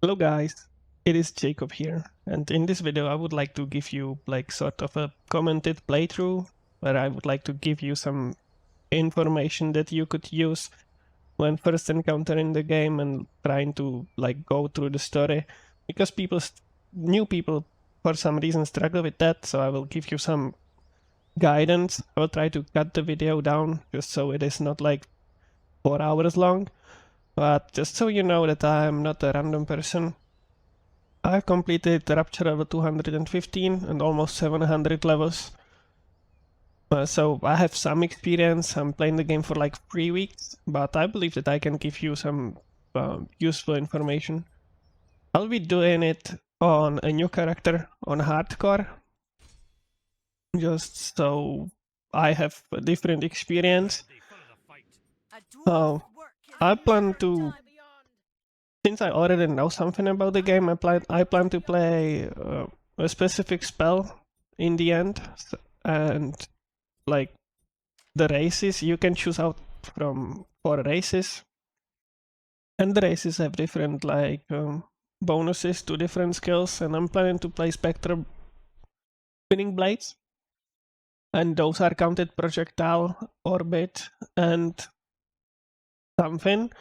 Hello guys, it is Jacob here, and in this video I would like to give you like sort of a commented playthrough where I would like to give you some information that you could use when first encountering the game and trying to like go through the story, because new people for some reason struggle with that, so I will give you some guidance. I will try to cut the video down just so it is not like 4 hours long, but just so you know that I am not a random person. I've completed Rupture level 215 and almost 700 levels. So I have some experience. I'm playing the game for like 3 weeks, but I believe that I can give you some useful information. I'll be doing it on a new character on hardcore, just so I have a different experience. Uh, I plan to, since I already know something about the game, I plan to play a specific spell in the end, and like the races you can choose out from 4 races, and the races have different like bonuses to different skills, and I'm planning to play Spectre spinning blades, and those are counted projectile, orbit, and something.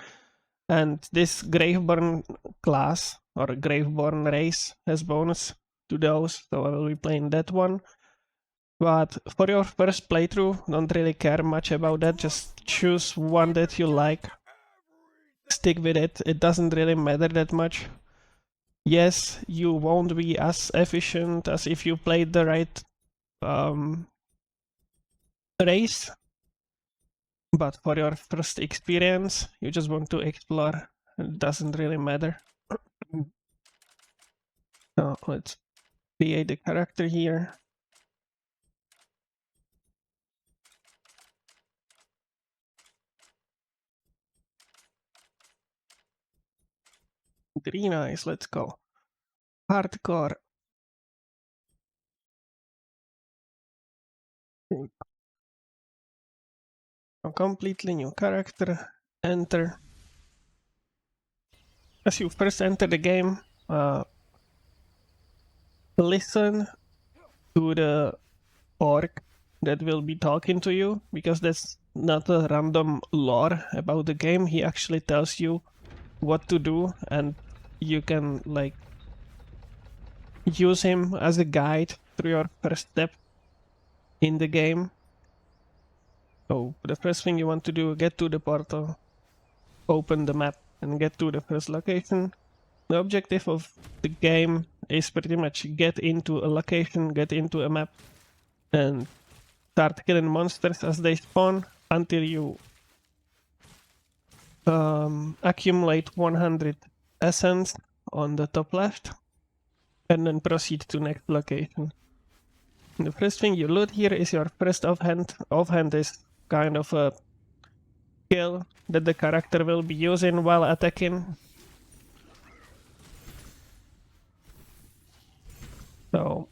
And this Graveborn class or Graveborn race has bonus to those, so I will be playing that one. But for your first playthrough, don't really care much about that, just choose one that you like. Stick with it, it doesn't really matter that much. Yes, you won't be as efficient as if you played the right race, but for your first experience, you just want to explore, it doesn't really matter. So let's create the character here. Very nice, let's go. Hardcore. A completely new character. Enter. As you first enter the game, listen to the orc that will be talking to you, because that's not a random lore about the game. He actually tells you what to do, and you can like use him as a guide through your first step in the game. So the first thing you want to do, get to the portal, open the map, and get to the first location. The objective of the game is pretty much get into a location, get into a map, and start killing monsters as they spawn until you accumulate 100 essence on the top left, and then proceed to next location. The first thing you loot here is your first offhand. Offhand is kind of a skill that the character will be using while attacking. So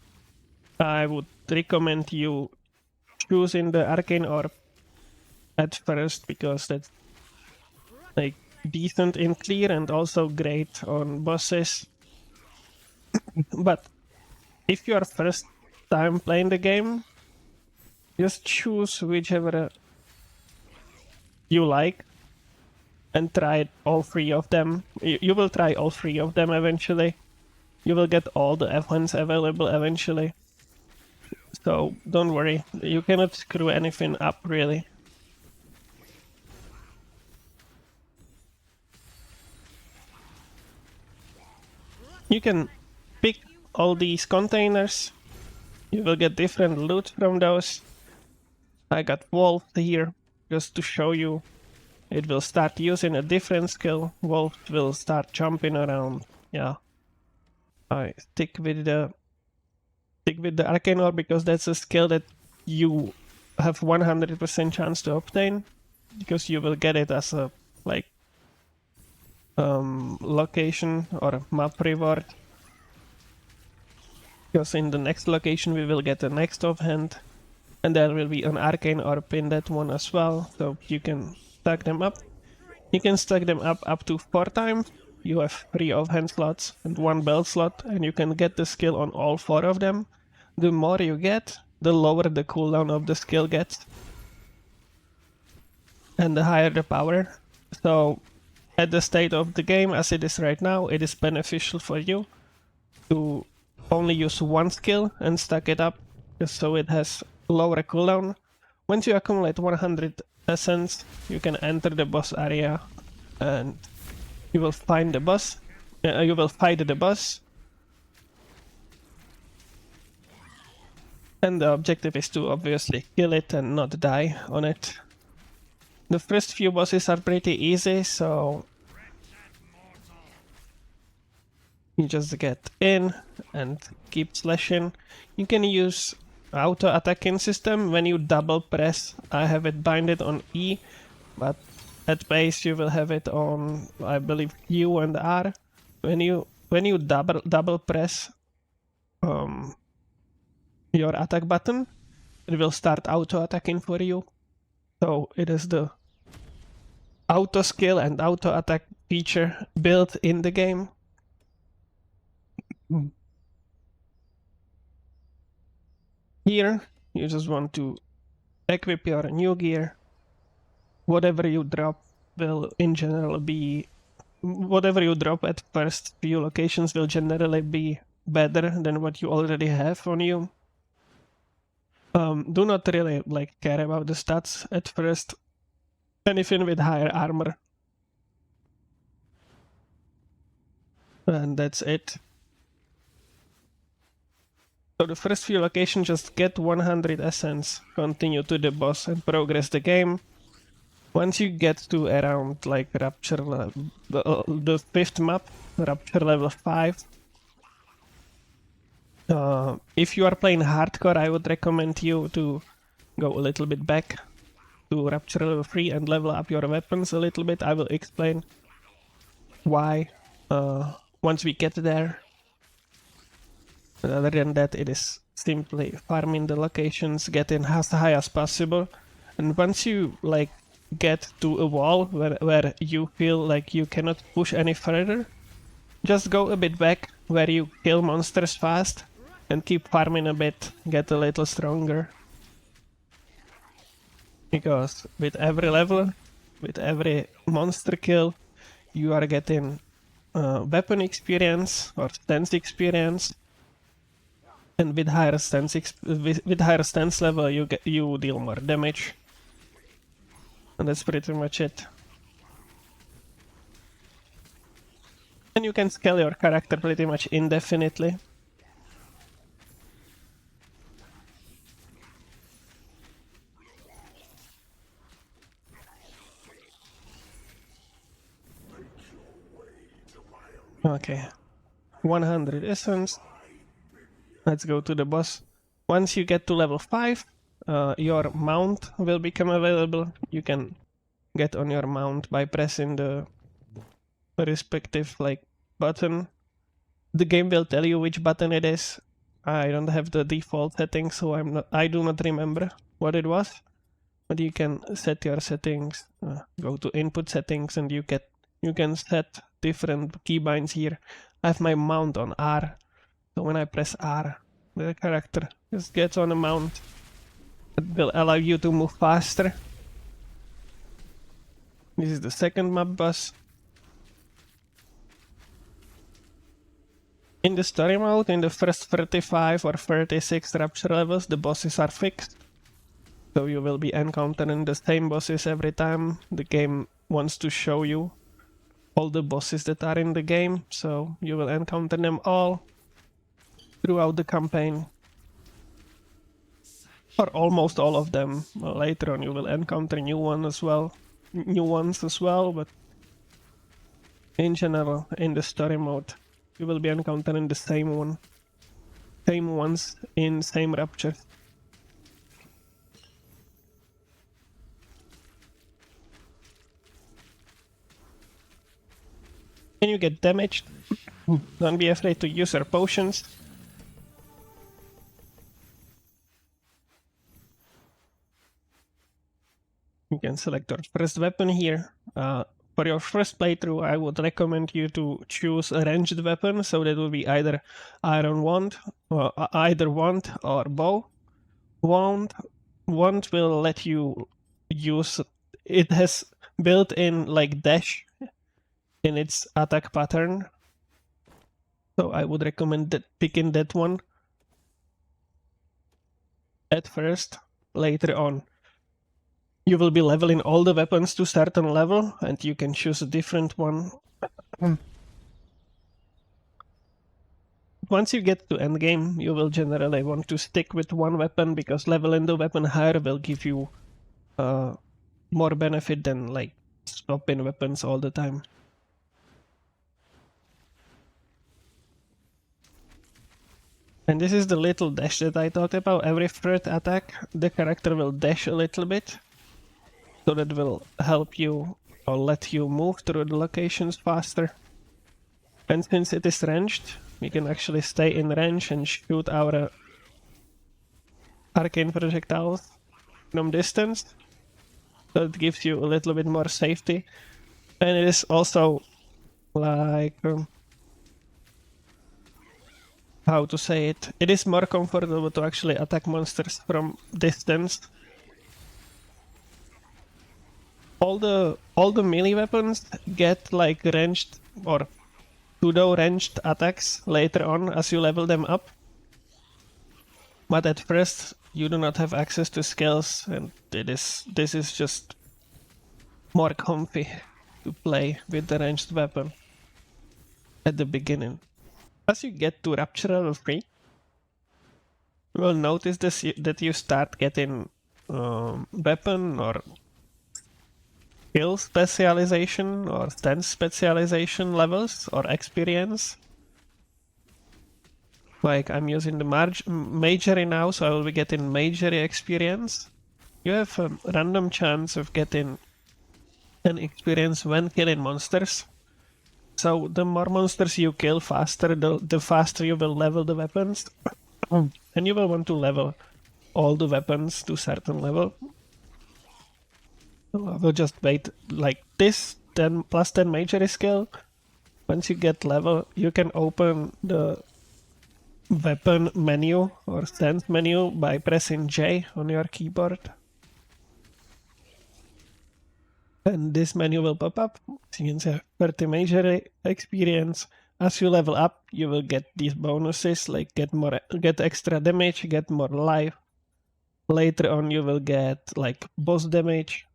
I would recommend you choosing the arcane orb at first, because that's like decent in clear and also great on bosses. But if you are first time playing the game, just choose whichever you like and try all 3 of them. You will try all 3 of them eventually. You will get all the F1s available eventually. So don't worry, you cannot screw anything up really. You can pick all these containers. You will get different loot from those. I got Wolf here just to show you. It will start using a different skill. Wolf will start jumping around. Yeah. I stick with the Arcane Orb because that's a skill that you have 100% chance to obtain, because you will get it as a like location or map reward. Because in the next location we will get the next offhand, and there will be an Arcane Orb in that one as well, so you can stack them up. You can stack them up to 4 times, you have 3 offhand slots and 1 belt slot, and you can get the skill on all 4 of them. The more you get, the lower the cooldown of the skill gets, and the higher the power. So at the state of the game as it is right now, it is beneficial for you to only use 1 skill and stack it up, just so it has lower cooldown. Once you accumulate 100 essence, you can enter the boss area and you will find the boss. You will fight the boss. And the objective is to obviously kill it and not die on it. The first few bosses are pretty easy, so you just get in and keep slashing. You can use auto attacking system when you double press. I have it binded on E, but at base you will have it on, I believe, Q and R. When you double press your attack button, it will start auto attacking for you. So it is the auto skill and auto attack feature built in the game. Here, you just want to equip your new gear. Whatever you drop will in general be... Whatever you drop at first few locations will generally be better than what you already have on you. Do not really care about the stats at first. Anything with higher armor. And that's it. So the first few locations just get 100 essence, continue to the boss and progress the game. Once you get to around Rupture, the 5th map, Rupture level 5, if you are playing hardcore, I would recommend you to go a little bit back to Rupture level 3 and level up your weapons a little bit. I will explain why once we get there. But other than that, it is simply farming the locations, getting as high as possible, and once you get to a wall where you feel like you cannot push any further, just go a bit back where you kill monsters fast and keep farming a bit, get a little stronger. Because with every level, with every monster kill, you are getting weapon experience or stance experience, and with higher stance level, you deal more damage. And that's pretty much it. And you can scale your character pretty much indefinitely. Okay, 100 essence. Let's go to the boss. Once you get to level 5, your mount will become available. You can get on your mount by pressing the respective button. The game will tell you which button it is. I don't have the default settings, so I do not remember what it was. But you can set your settings. Go to input settings, and you can set different keybinds here. I have my mount on R, so when I press R, the character just gets on a mount. It will allow you to move faster. This is the second map boss. In the story mode, in the first 35 or 36 Rupture levels, the bosses are fixed. So you will be encountering the same bosses every time. The game wants to show you all the bosses that are in the game, so you will encounter them all throughout the campaign. Or almost all of them. Well, later on you will encounter new ones as well, but in general, in the story mode, you will be encountering the same ones in same Rupture. When you get damaged, don't be afraid to use your potions. You can select your first weapon here. for your first playthrough, I would recommend you to choose a ranged weapon. So that would be either iron wand, or either wand or bow. Wand will let you use. It has built-in like dash in its attack pattern. So I would recommend picking that one at first. Later on, you will be leveling all the weapons to certain level, and you can choose a different one. Once you get to endgame, you will generally want to stick with one weapon, because leveling the weapon higher will give you more benefit than like swapping weapons all the time. And this is the little dash that I talked about. Every third attack, the character will dash a little bit. So that will help you or let you move through the locations faster. And since it is ranged, we can actually stay in range and shoot our arcane projectiles from distance. So it gives you a little bit more safety. And it is also like... how to say it? It is more comfortable to actually attack monsters from distance. All the melee weapons get like ranged or pseudo ranged attacks later on as you level them up. But at first you do not have access to skills, and this is just more comfy to play with the ranged weapon at the beginning. As you get to Rupture level 3, you will notice that you start getting weapon or skill specialization or stance specialization levels or experience. Like I'm using the majory now, so I will be getting majory experience. You have a random chance of getting an experience when killing monsters. So the more monsters you kill faster, the faster you will level the weapons. And you will want to level all the weapons to certain level. So I will just wait like this, 10 plus 10 majory skill. Once you get level, you can open the weapon menu or stance menu by pressing J on your keyboard. And this menu will pop up. So you can say 30 major experience. As you level up, you will get these bonuses like get extra damage, get more life. Later on, you will get like boss damage,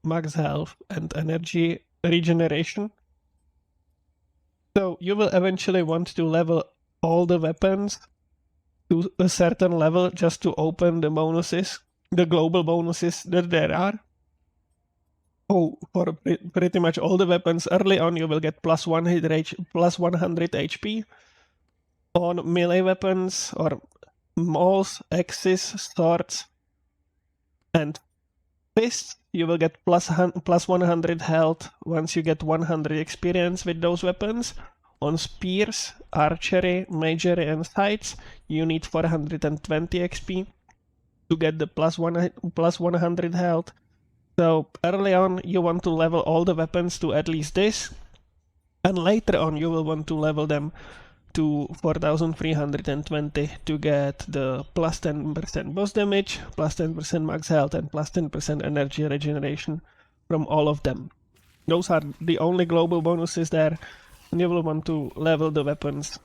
max health, and energy regeneration. So you will eventually want to level all the weapons to a certain level just to open the bonuses, the global bonuses that there are. Oh, for pretty much all the weapons, early on you will get plus 100 HP. On melee weapons or mauls, axes, swords, and fists, you will get plus 100 health once you get 100 experience with those weapons. On spears, archery, majory, and scythes, you need 420 XP to get the plus 100 health. So early on, you want to level all the weapons to at least this, and later on you will want to level them to 4320 to get the plus 10% boss damage, plus 10% max health, and plus 10% energy regeneration from all of them. Those are the only global bonuses there, and you will want to level the weapons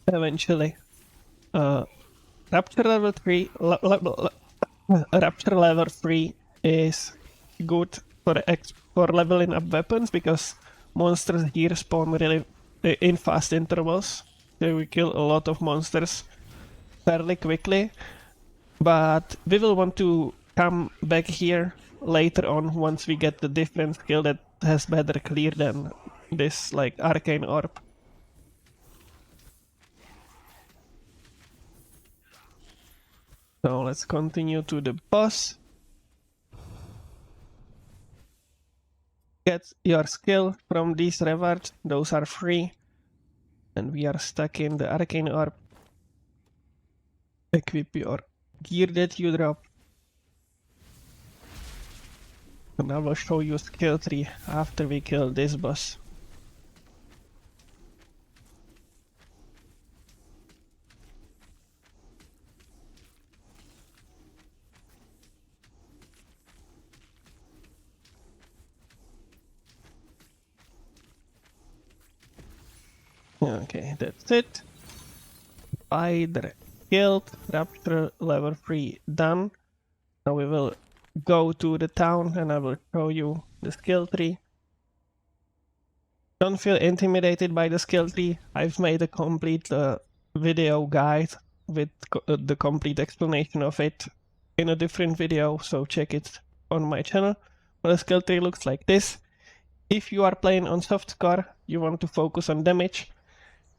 eventually. Rupture level 3 Rupture level 3 is good for leveling up weapons, because monsters here spawn really in fast intervals. So we kill a lot of monsters fairly quickly, but we will want to come back here later on once we get the different skill that has better clear than this like arcane orb. So let's continue to the boss. Get your skill from these rewards, those are free. And we are stuck in the arcane orb. Equip your gear that you drop. And I will show you skill tree after we kill this boss. Okay, that's it. Either killed, Rupture level 3 done. Now we will go to the town and I will show you the skill tree. Don't feel intimidated by the skill tree. I've made a complete video guide with the complete explanation of it in a different video, so check it on my channel. But the skill tree looks like this. If you are playing on softcore, you want to focus on damage.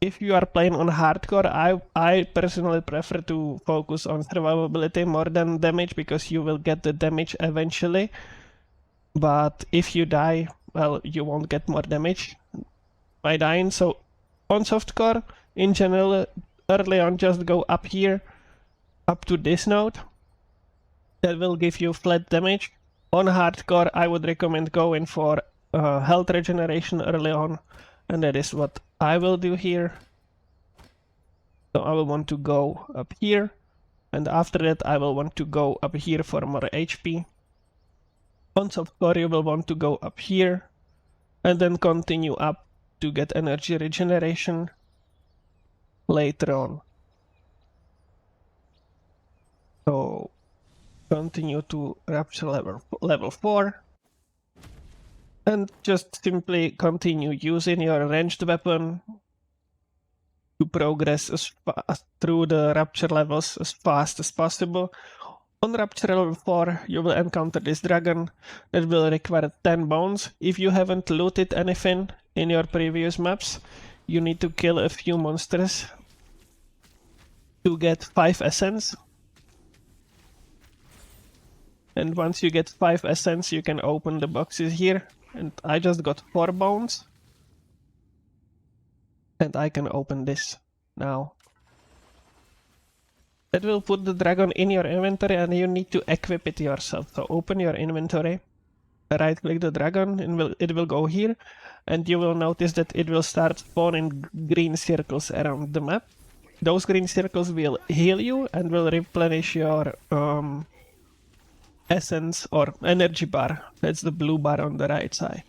If you are playing on hardcore, I personally prefer to focus on survivability more than damage, because you will get the damage eventually. But if you die, well, you won't get more damage by dying. So on softcore, in general, early on just go up here, up to this node. That will give you flat damage. On hardcore, I would recommend going for health regeneration early on, and that is what I will do here. So I will want to go up here, and after that I will want to go up here for more HP. On softcore you will want to go up here, and then continue up to get energy regeneration later on. So continue to Rupture level 4, and just simply continue using your ranged weapon to progress as fast through the Rupture levels as fast as possible. On Rupture level 4, you will encounter this dragon that will require 10 bones. If you haven't looted anything in your previous maps, you need to kill a few monsters to get 5 essence. And once you get 5 essence, you can open the boxes here. And I just got 4 bones. And I can open this now. That will put the dragon in your inventory, and you need to equip it yourself. So open your inventory, right click the dragon, and it will go here, and you will notice that it will start spawning green circles around the map. Those green circles will heal you and will replenish your essence or energy bar. That's the blue bar on the right side.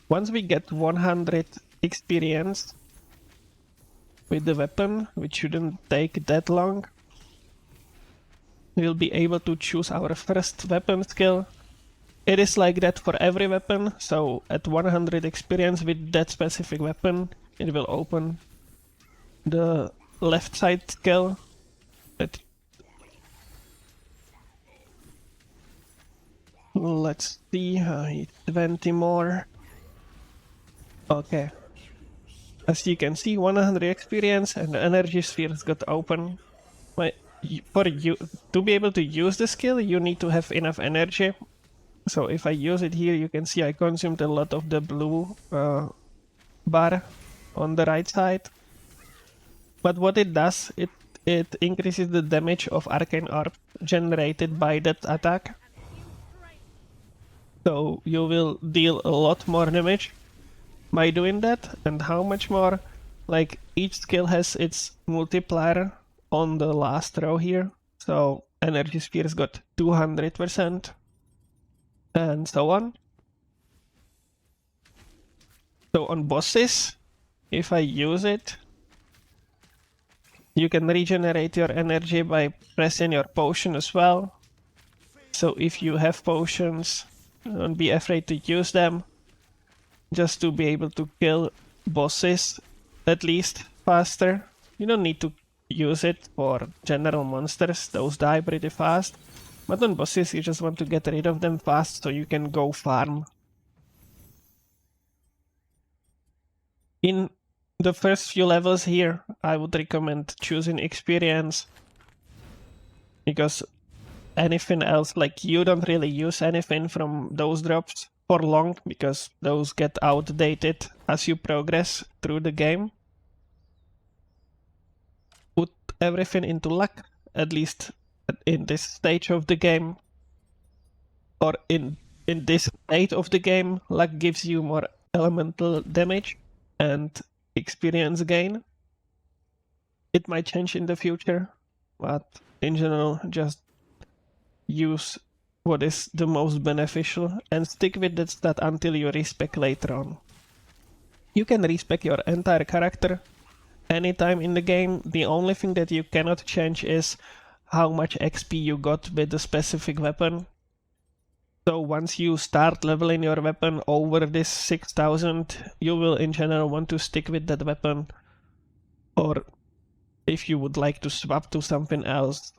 Once we get 100 experience with the weapon, which shouldn't take that long, we'll be able to choose our first weapon skill. It is like that for every weapon, so at 100 experience with that specific weapon, it will open the left side skill. Let's see, 20 more. Okay. As you can see, 100 experience and the energy spheres got open. For you to be able to use the skill, you need to have enough energy. So if I use it here, you can see I consumed a lot of the blue bar on the right side. But what it does, it increases the damage of arcane orb generated by that attack. So you will deal a lot more damage by doing that. And how much more? Like, each skill has its multiplier on the last row here. So energy spheres got 200% and so on. So on bosses, if I use it, you can regenerate your energy by pressing your potion as well. So if you have potions, don't be afraid to use them, just to be able to kill bosses at least faster. You don't need to use it for general monsters, those die pretty fast. But on bosses you just want to get rid of them fast so you can go farm. In the first few levels here, I would recommend choosing experience, because anything else, like, you don't really use anything from those drops for long, because those get outdated as you progress through the game. Put everything into luck, at least in this stage of the game. or in this state of the game, luck gives you more elemental damage and experience gain. It might change in the future, but in general, just use what is the most beneficial and stick with that stat until you respec later on. You can respec your entire character anytime in the game. The only thing that you cannot change is how much XP you got with the specific weapon. So once you start leveling your weapon over this 6000, you will in general want to stick with that weapon. Or if you would like to swap to something else,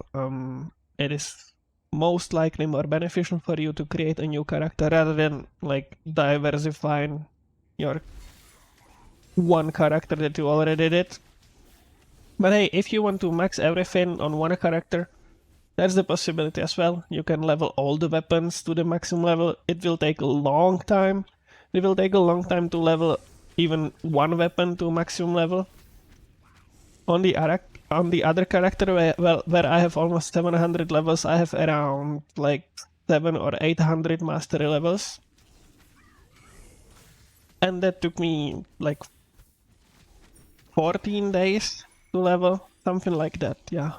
it is most likely more beneficial for you to create a new character rather than like diversifying your one character that you already did. But hey, if you want to max everything on one character, there's the possibility as well. You can level all the weapons to the maximum level. It will take a long time. It will take a long time to level even one weapon to maximum level. On the other character, where I have almost 700 levels, I have around like 700 or 800 mastery levels. And that took me like 14 days to level, something like that, yeah.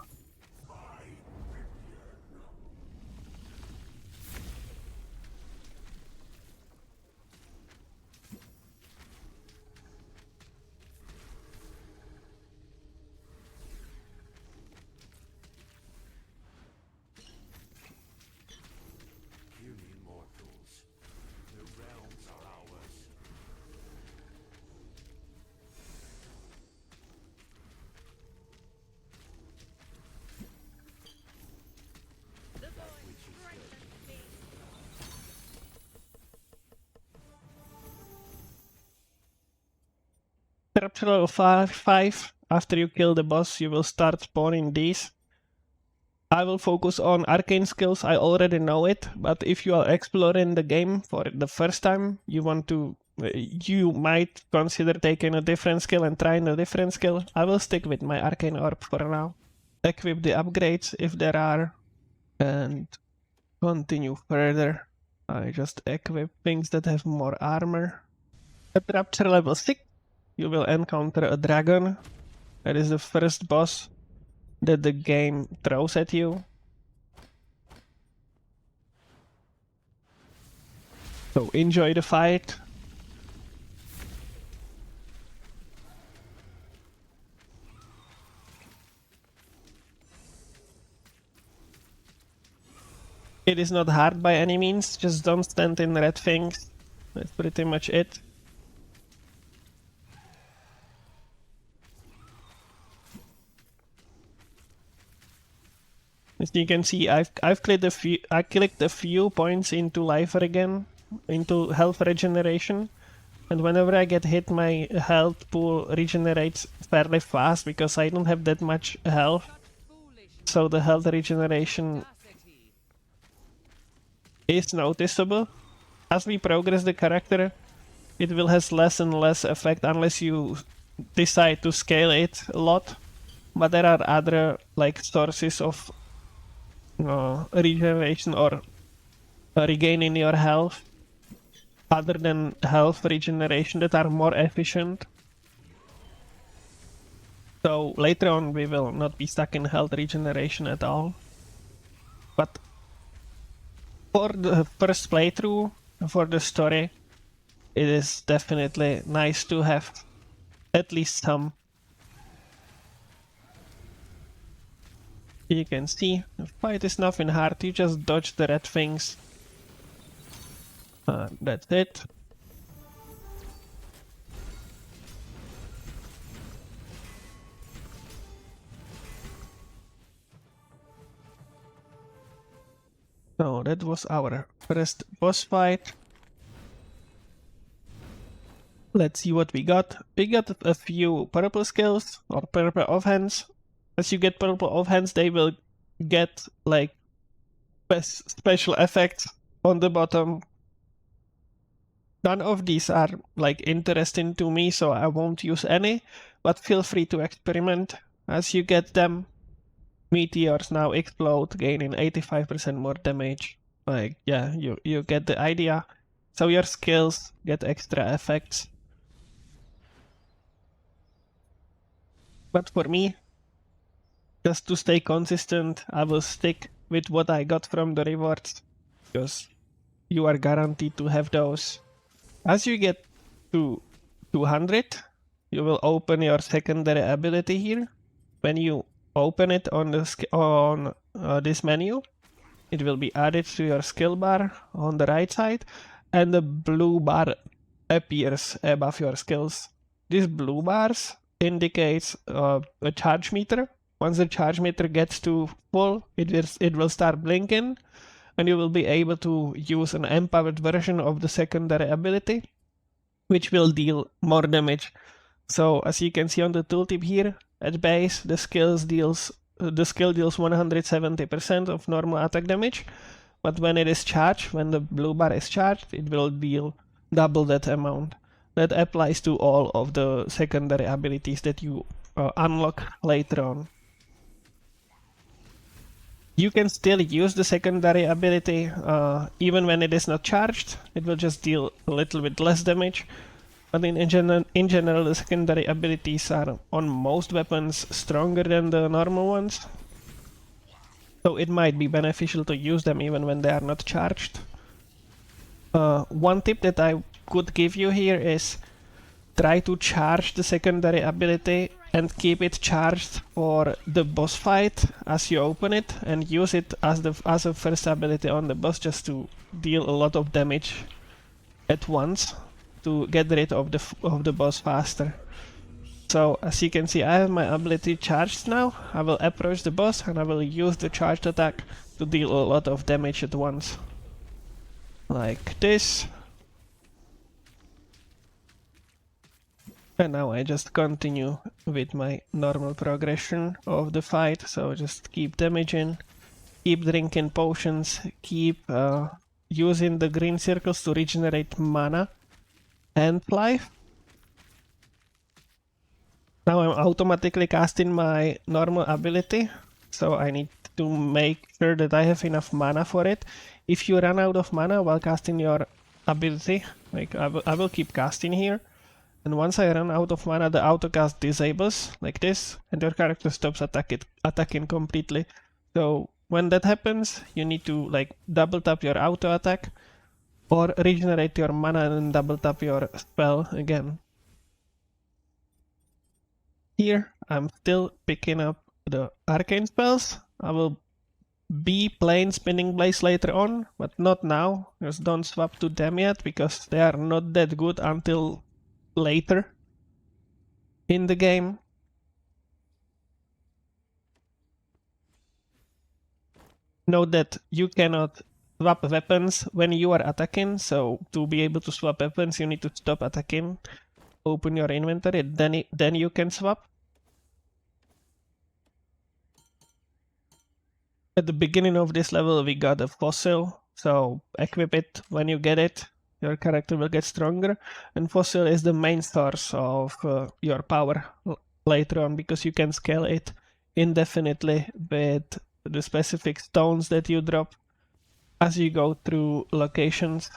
Rupture level 5, after you kill the boss, you will start spawning these. I will focus on arcane skills, I already know it, but if you are exploring the game for the first time, you might consider taking a different skill and trying a different skill. I will stick with my arcane orb for now. Equip the upgrades if there are, and continue further. I just equip things that have more armor. At Rupture level 6, you will encounter a dragon. That is the first boss that the game throws at you. So enjoy the fight. It is not hard by any means, just don't stand in red things. That's pretty much it. As you can see, I clicked a few points into life again, into health regeneration, and whenever I get hit, my health pool regenerates fairly fast because I don't have that much health. So the health regeneration is noticeable. As we progress the character, it will have less and less effect unless you decide to scale it a lot. But there are other like sources of regeneration or regaining your health other than health regeneration that are more efficient. So later on we will not be stuck in health regeneration at all. But for the first playthrough, for the story, it is definitely nice to have at least some. You can see, the fight is nothing hard, you just dodge the red things. That's it. So that was our first boss fight. Let's see what we got. We got a few purple skills, or purple offhands. As you get purple offhands, they will get like special effects on the bottom. None of these are like interesting to me, so I won't use any, but feel free to experiment as you get them. Meteors now explode, gaining 85% more damage. Like, yeah, you get the idea. So your skills get extra effects. But for me, just to stay consistent, I will stick with what I got from the rewards, because you are guaranteed to have those. As you get to 200, you will open your secondary ability here. When you open it on this menu, it will be added to your skill bar on the right side, and the blue bar appears above your skills. These blue bars indicates a charge meter. Once the charge meter gets to full, it will start blinking, and you will be able to use an empowered version of the secondary ability, which will deal more damage. So as you can see on the tooltip here, at base the skill deals 170% of normal attack damage, but when it is charged, when the blue bar is charged, it will deal double that amount. That applies to all of the secondary abilities that you unlock later on. You can still use the secondary ability even when it is not charged. It will just deal a little bit less damage. But in general, the secondary abilities are on most weapons stronger than the normal ones. So it might be beneficial to use them even when they are not charged. One tip that I could give you here is try to charge the secondary ability and keep it charged for the boss fight as you open it, and use it as a first ability on the boss, just to deal a lot of damage at once to get rid of the boss faster. So as you can see, I have my ability charged now. I will approach the boss and I will use the charged attack to deal a lot of damage at once. Like this. And now I just continue with my normal progression of the fight. So just keep damaging, keep drinking potions, keep using the green circles to regenerate mana and life. Now I'm automatically casting my normal ability, so I need to make sure that I have enough mana for it. If you run out of mana while casting your ability, like I will keep casting here, and once I run out of mana, the autocast disables like this, and your character stops attacking completely. So when that happens, you need to like double tap your auto attack or regenerate your mana and then double tap your spell again. Here I'm still picking up the arcane spells. I will be playing Spinning Blades later on, but not now. Just don't swap to them yet, because they are not that good until later in the game. Note that you cannot swap weapons when you are attacking, so to be able to swap weapons you need to stop attacking, open your inventory, then you can swap. At the beginning of this level we got a fossil, so equip it when you get it. Your character will get stronger, and fossil is the main source of your power later on, because you can scale it indefinitely with the specific stones that you drop as you go through locations.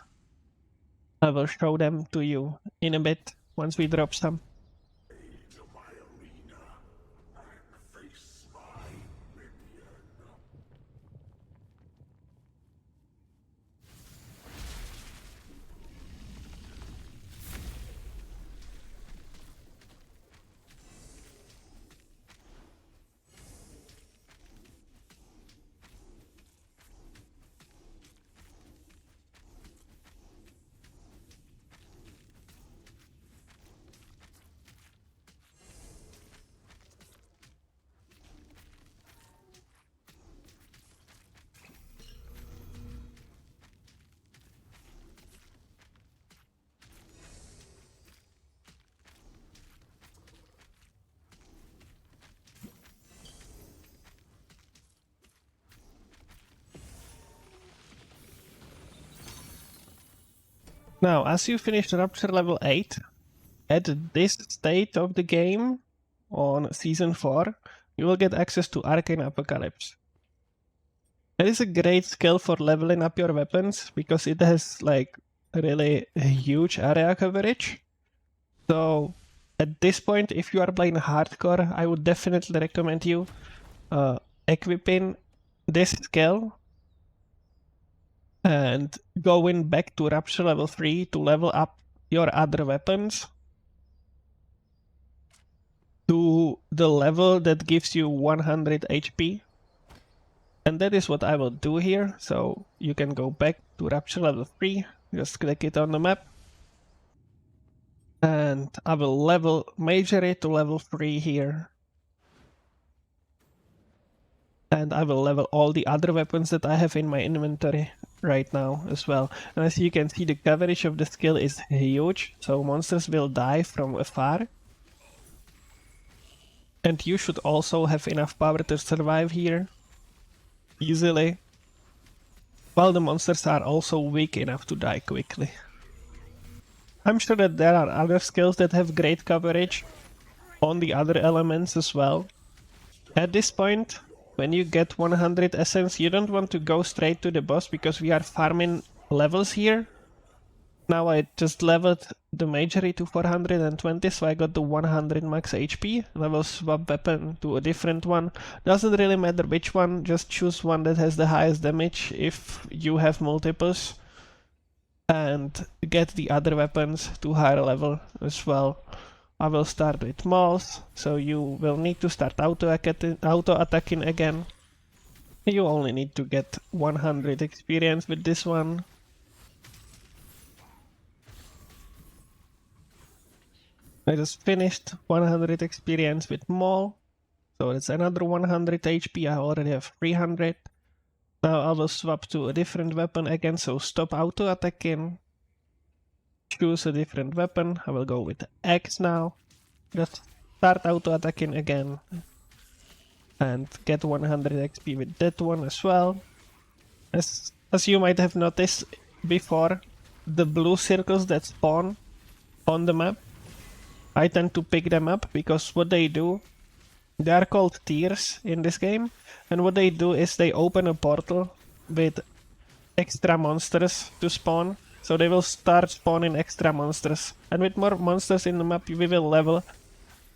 I will show them to you in a bit once we drop some. Now, as you finish Rupture level 8, at this state of the game, on Season 4, you will get access to Arcane Apocalypse. It is a great skill for leveling up your weapons because it has like really a huge area coverage. So at this point, if you are playing hardcore, I would definitely recommend you equipping this skill and going back to Rupture level 3 to level up your other weapons to the level that gives you 100 HP. And that is what I will do here. So you can go back to Rupture level 3, just click it on the map. And I will major it to level 3 here. And I will level all the other weapons that I have in my inventory right now as well. And as you can see, the coverage of the skill is huge, so monsters will die from afar. And you should also have enough power to survive here easily, while the monsters are also weak enough to die quickly. I'm sure that there are other skills that have great coverage on the other elements as well. At this point, when you get 100 essence, you don't want to go straight to the boss because we are farming levels here. Now I just leveled the majory to 420, so I got the 100 max HP. And I will swap weapon to a different one. Doesn't really matter which one, just choose one that has the highest damage if you have multiples. And get the other weapons to higher level as well. I will start with mauls, so you will need to start auto attacking again. You only need to get 100 experience with this one. I just finished 100 experience with Maul, so it's another 100 HP, I already have 300. Now I will swap to a different weapon again, so stop auto attacking. Choose a different weapon, I will go with the X now. Just start auto attacking again. And get 100 XP with that one as well. As you might have noticed before, the blue circles that spawn on the map, I tend to pick them up because what they do, they are called tiers in this game, and what they do is they open a portal with extra monsters to spawn, so they will start spawning extra monsters, and with more monsters in the map we will level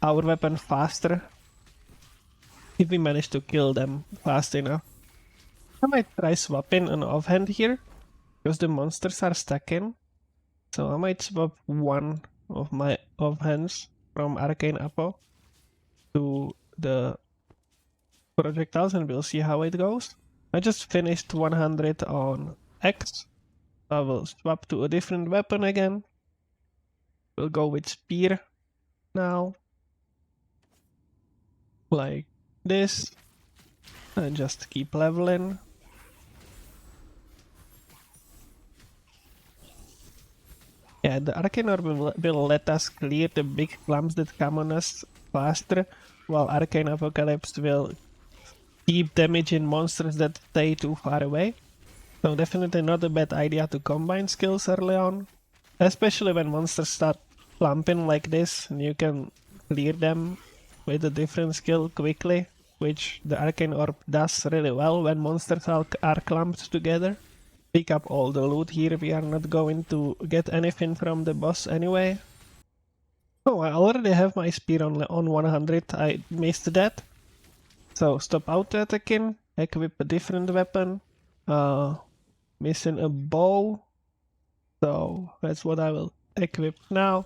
our weapon faster if we manage to kill them fast enough. I might try swapping an offhand here, because the monsters are stacking, so I might swap one of my offhands from Arcane Apo to the projectiles and we'll see how it goes. I just finished 100 on X. I will swap to a different weapon again. We'll go with Spear now. Like this. And just keep leveling. Yeah, the Arcane Orb will let us clear the big clumps that come on us faster, while Arcane Apocalypse will keep damaging monsters that stay too far away. So definitely not a bad idea to combine skills early on, especially when monsters start clumping like this and you can clear them with a different skill quickly, which the Arcane Orb does really well when monsters are clumped together. Pick up all the loot here, we are not going to get anything from the boss anyway. Oh, I already have my spear on 100, I missed that. So stop auto attacking, equip a different weapon. Missing a bow, so that's what I will equip now.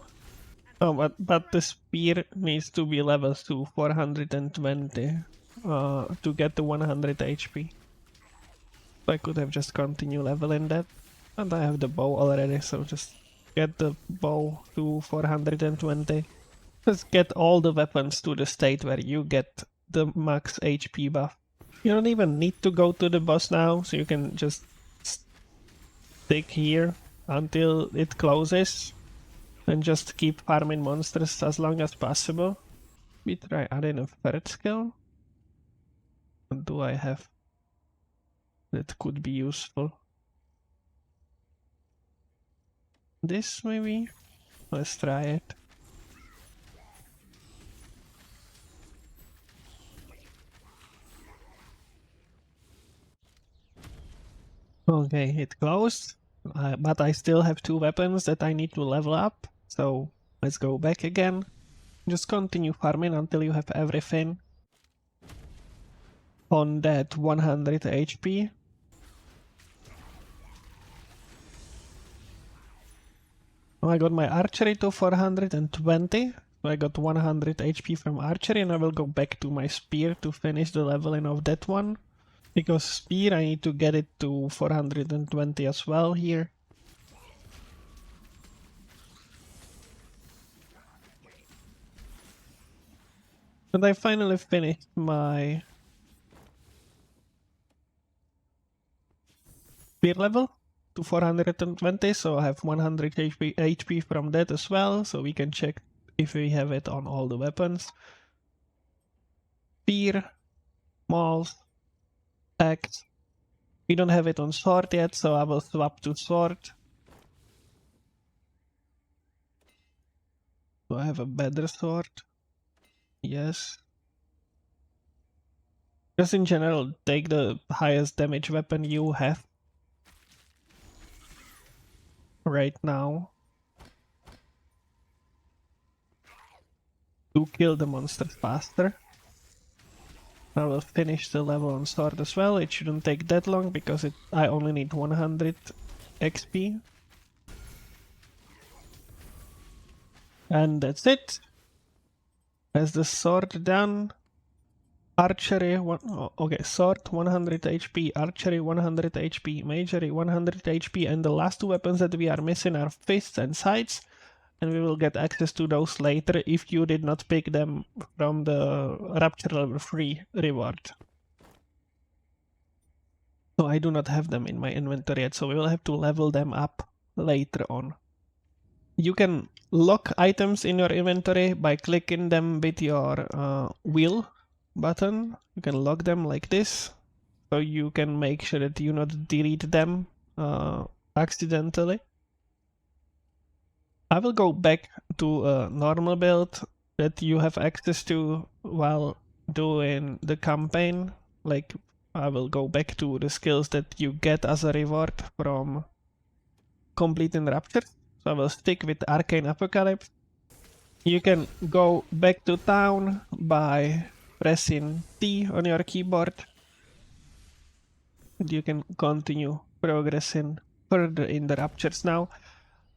Oh, but the spear needs to be level to 420 to get the 100 HP. I could have just continued leveling that, and I have the bow already, so just get the bow to 420. Just get all the weapons to the state where you get the max HP buff. You don't even need to go to the boss now, so you can just stick here until it closes and just keep farming monsters as long as possible. We try adding a third skill. What do I have that could be useful? This maybe? Let's try it. Okay, it closed, but I still have 2 weapons that I need to level up, so let's go back again. Just continue farming until you have everything on that 100 HP. I got my archery to 420, so I got 100 HP from archery, and I will go back to my spear to finish the leveling of that one. Because spear, I need to get it to 420 as well here. And I finally finished my spear level to 420, so I have 100 HP from that as well, so we can check if we have it on all the weapons. Spear, maul, axe. We don't have it on sword yet, so I will swap to sword. Do I have a better sword? Yes. Just in general, take the highest damage weapon you have right now to kill the monsters faster. I will finish the level on sword as well. It shouldn't take that long because I only need 100 XP. And that's it. As the sword done. Archery, okay, sword 100 HP, archery 100 HP, magery 100 HP, and the last 2 weapons that we are missing are fists and scythes, and we will get access to those later if you did not pick them from the Rupture level 3 reward. So I do not have them in my inventory yet, so we will have to level them up later on. You can lock items in your inventory by clicking them with your wheel button. You can lock them like this, so you can make sure that you not delete them accidentally. I will go back to a normal build that you have access to while doing the campaign. Like, I will go back to the skills that you get as a reward from completing Rupture. So I will stick with Arcane Apocalypse. You can go back to town by pressing T on your keyboard. And you can continue progressing further in the Ruptures now.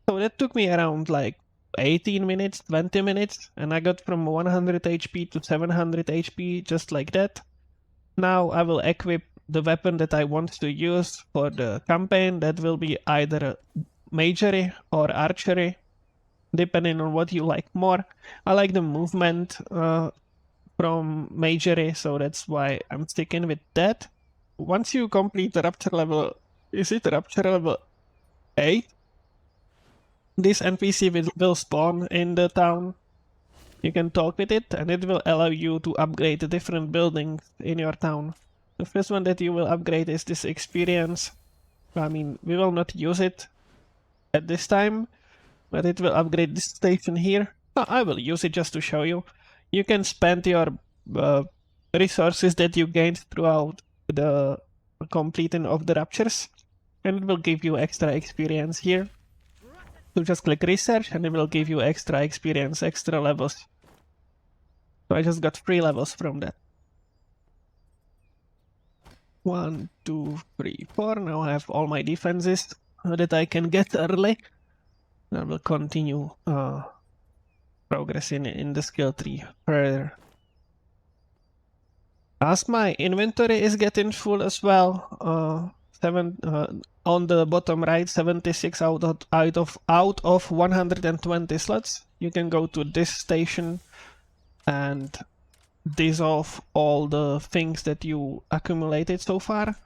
So that took me around like 18 minutes, 20 minutes, and I got from 100 HP to 700 HP just like that. Now I will equip the weapon that I want to use for the campaign. That will be either magery or archery, depending on what you like more. I like the movement from magery, so that's why I'm sticking with that. Once you complete the Rupture level, is it Rupture level 8? This NPC will spawn in the town. You can talk with it, and it will allow you to upgrade the different buildings in your town. The first one that you will upgrade is this experience. I mean, we will not use it at this time, but it will upgrade this station here. I will use it just to show you. You can spend your resources that you gained throughout the completing of the Ruptures, and it will give you extra experience here. So just click research and it will give you extra experience, extra levels. So I just got 3 levels from that. 1, 2, 3, 4. Now I have all my defenses that I can get early. I will continue progressing in the skill tree further. As my inventory is getting full as well, on the bottom right, 76 out of 120 slots. You can go to this station and dissolve all the things that you accumulated so far.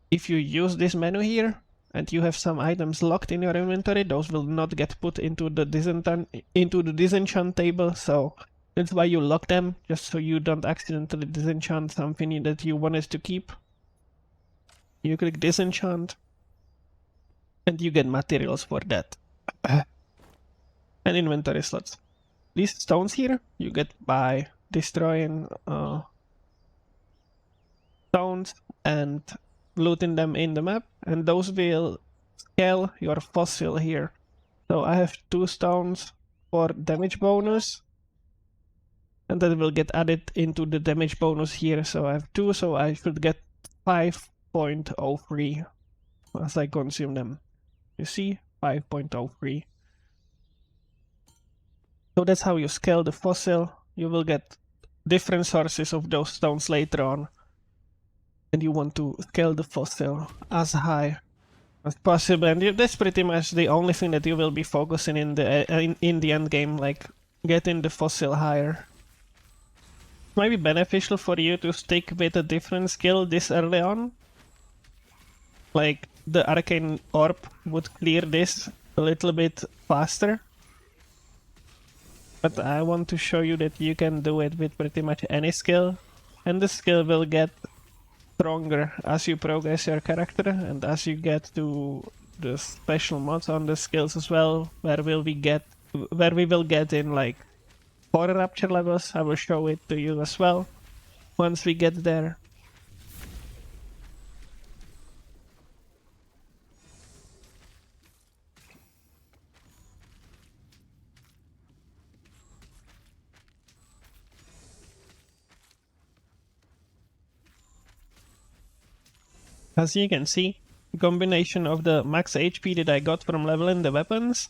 If you use this menu here and you have some items locked in your inventory, those will not get put into the disenchant table, so that's why you lock them, just so you don't accidentally disenchant something that you wanted to keep. You click disenchant and you get materials for that. And inventory slots. These stones here you get by destroying stones and looting them in the map, and those will scale your fossil here. So I have 2 stones for damage bonus, and that will get added into the damage bonus here. So I have 2, so I should get 5.03 as I consume them. You see, 5.03. So that's how you scale the fossil. You will get different sources of those stones later on, and you want to scale the fossil as high as possible. And that's pretty much the only thing that you will be focusing in the end game, like getting the fossil higher. It might be beneficial for you to stick with a different skill this early on. Like the arcane orb would clear this a little bit faster. But I want to show you that you can do it with pretty much any skill, and the skill will get stronger as you progress your character and as you get to the special mods on the skills as well, where we will get in like 4 Rupture levels. I will show it to you as well once we get there. As you can see, the combination of the max HP that I got from leveling the weapons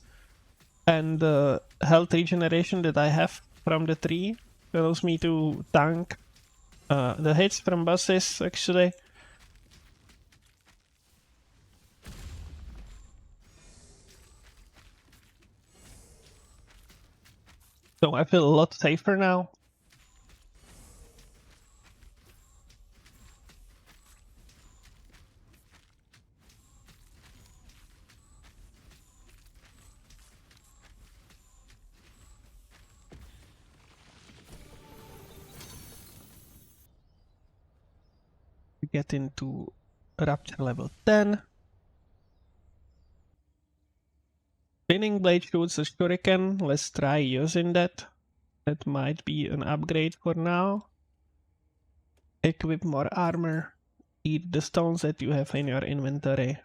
and the health regeneration that I have from the tree allows me to tank the hits from bosses, actually. So I feel a lot safer now. We get into Rupture level 10. Spinning Blade shoots a shuriken. Let's try using that. That might be an upgrade for now. Equip more armor. Eat the stones that you have in your inventory.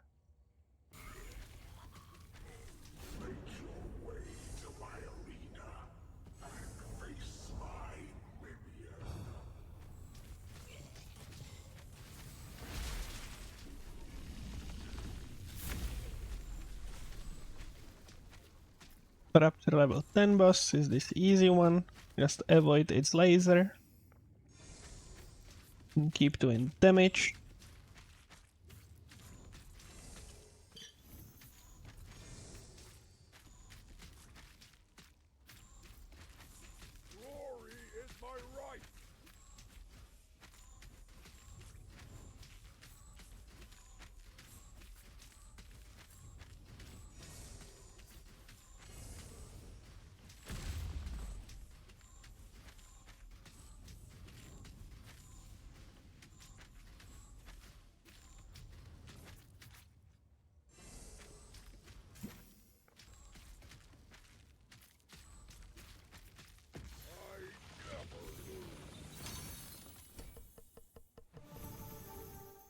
Rupture level 10 boss is this easy one. Just avoid its laser. And keep doing damage.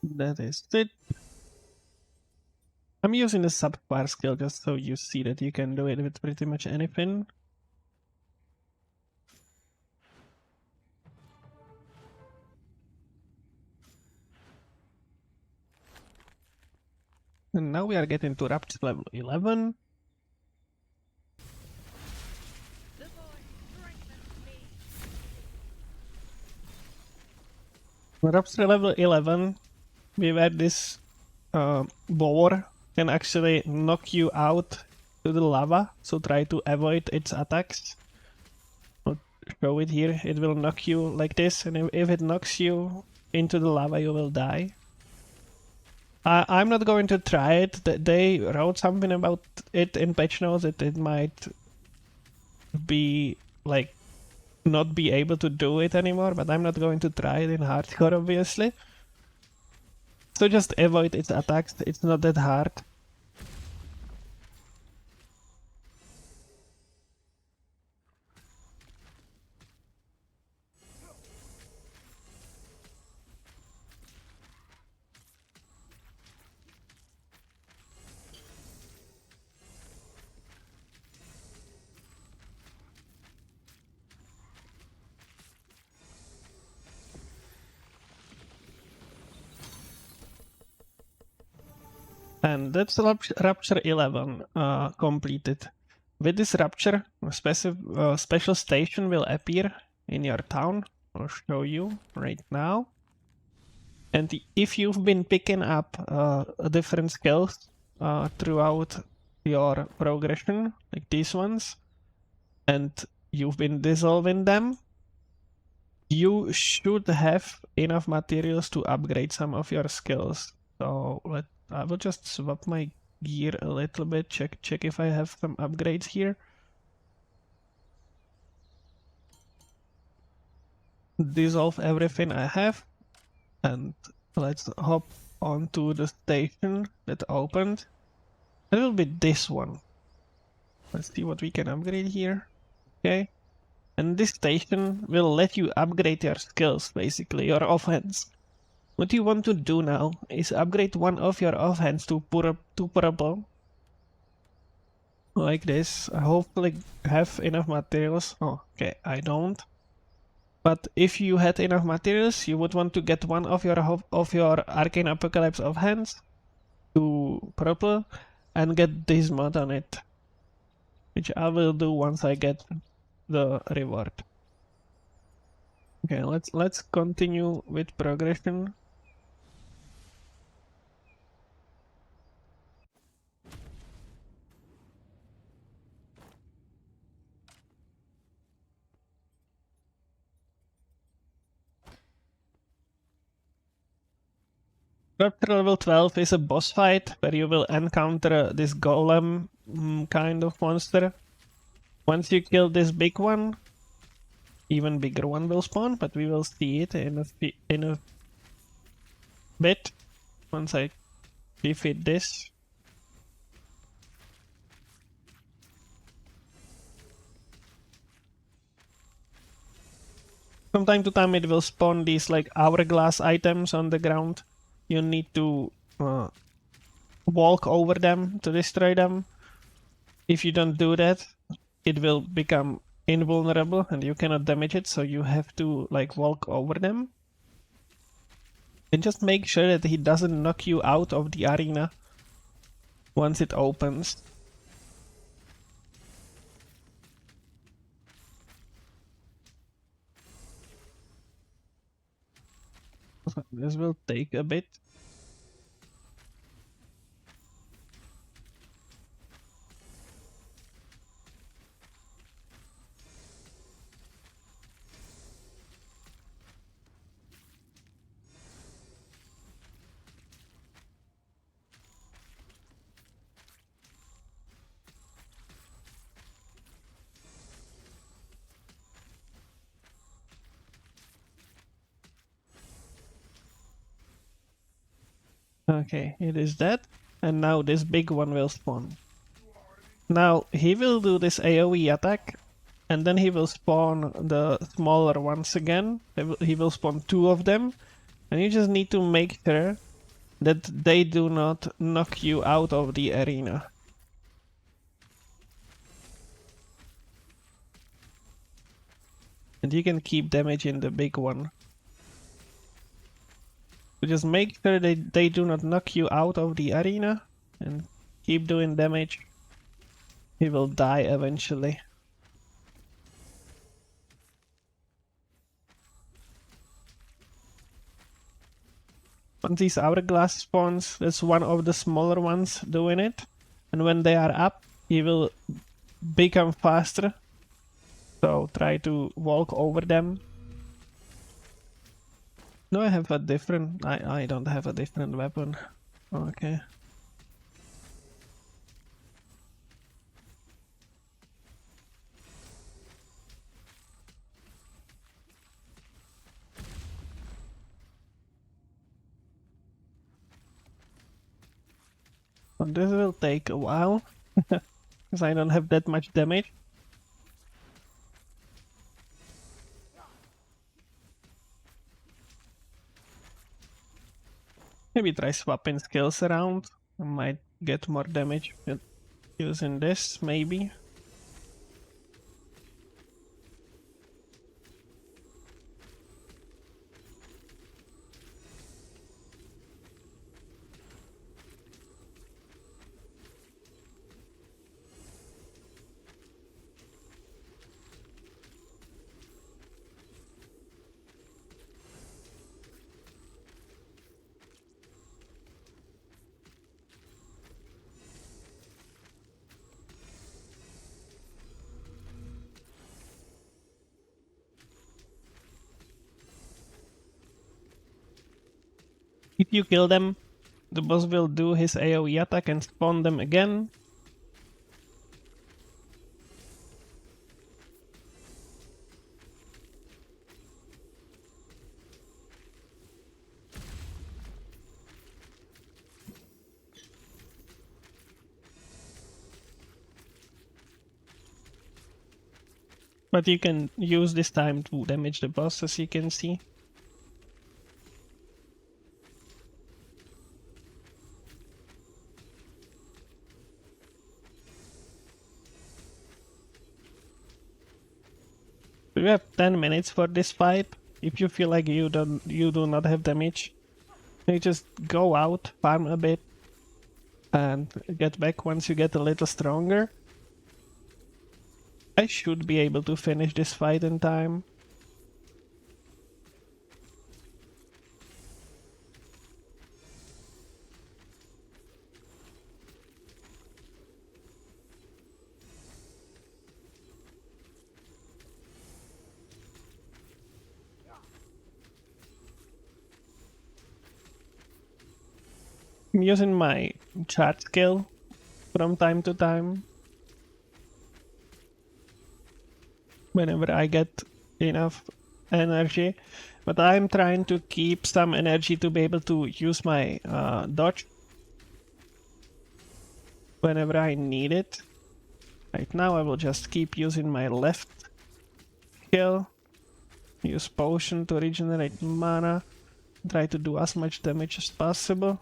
That is it. I'm using the subquar skill just so you see that you can do it with pretty much anything. And now we are getting to Rupture level 11. Rupture level 11, we've had this boar can actually knock you out to the lava, so try to avoid its attacks. I'll show it here. It will knock you like this, and if it knocks you into the lava, you will die. I'm not going to try it. They wrote something about it in patch notes that it might be like not be able to do it anymore, but I'm not going to try it in hardcore, obviously. So just avoid its attacks. It's not that hard. And that's Rupture 11 completed. With this Rupture, a special station will appear in your town. I'll show you right now. And if you've been picking up different skills throughout your progression, like these ones, and you've been dissolving them, you should have enough materials to upgrade some of your skills. So I will just swap my gear a little bit, check if I have some upgrades here. Dissolve everything I have, and let's hop onto the station that opened. It will be this one. Let's see what we can upgrade here. Okay. And this station will let you upgrade your skills, basically, your offense. What you want to do now is upgrade one of your offhands to purple. Like this. I hopefully have enough materials. Oh, okay, I don't. But if you had enough materials, you would want to get one of your Arcane Apocalypse offhands to purple and get this mod on it. Which I will do once I get the reward. Okay, let's continue with progression. Rupture level 12 is a boss fight where you will encounter this golem kind of monster. Once you kill this big one, even bigger one will spawn, but we will see it in a bit once I defeat this. From time to time it will spawn these like hourglass items on the ground. You need to walk over them to destroy them. If you don't do that, it will become invulnerable and you cannot damage it, so you have to like walk over them. And just make sure that he doesn't knock you out of the arena once it opens. This will take a bit. Okay, it is that. And now this big one will spawn. Now he will do this AoE attack, and then he will spawn the smaller ones again. He will spawn two of them, and you just need to make sure that they do not knock you out of the arena. And you can keep damaging the big one. So just make sure that they do not knock you out of the arena and keep doing damage. He will die eventually. Once these hourglass spawns, that's one of the smaller ones doing it. And when they are up, he will become faster. So try to walk over them. No, I have a different... I don't have a different weapon. Okay. Well, this will take a while. Because I don't have that much damage. Maybe try swapping skills around. I might get more damage using this, maybe. If you kill them, the boss will do his AoE attack and spawn them again. But you can use this time to damage the boss, as you can see. So you have 10 minutes for this fight. If you feel like you do not have damage, you just go out, farm a bit, and get back once you get a little stronger. I should be able to finish this fight in time. I'm using my charge skill from time to time. Whenever I get enough energy. But I'm trying to keep some energy to be able to use my dodge whenever I need it. Right now I will just keep using my left skill. Use potion to regenerate mana. Try to do as much damage as possible.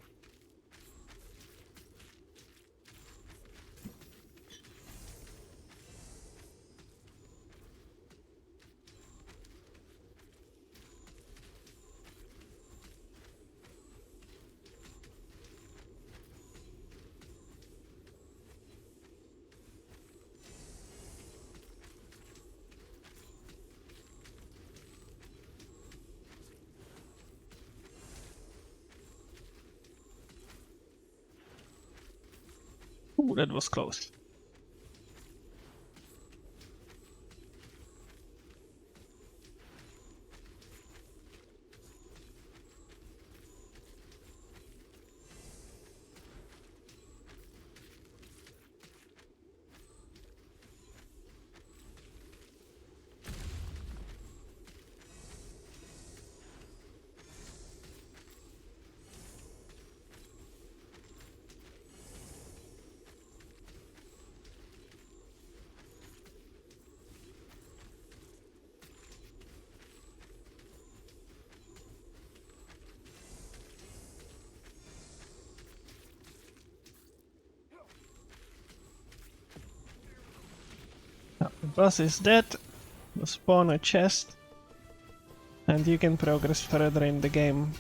Ooh, that was close. The boss is dead. We'll spawn a chest. And you can progress further in the game.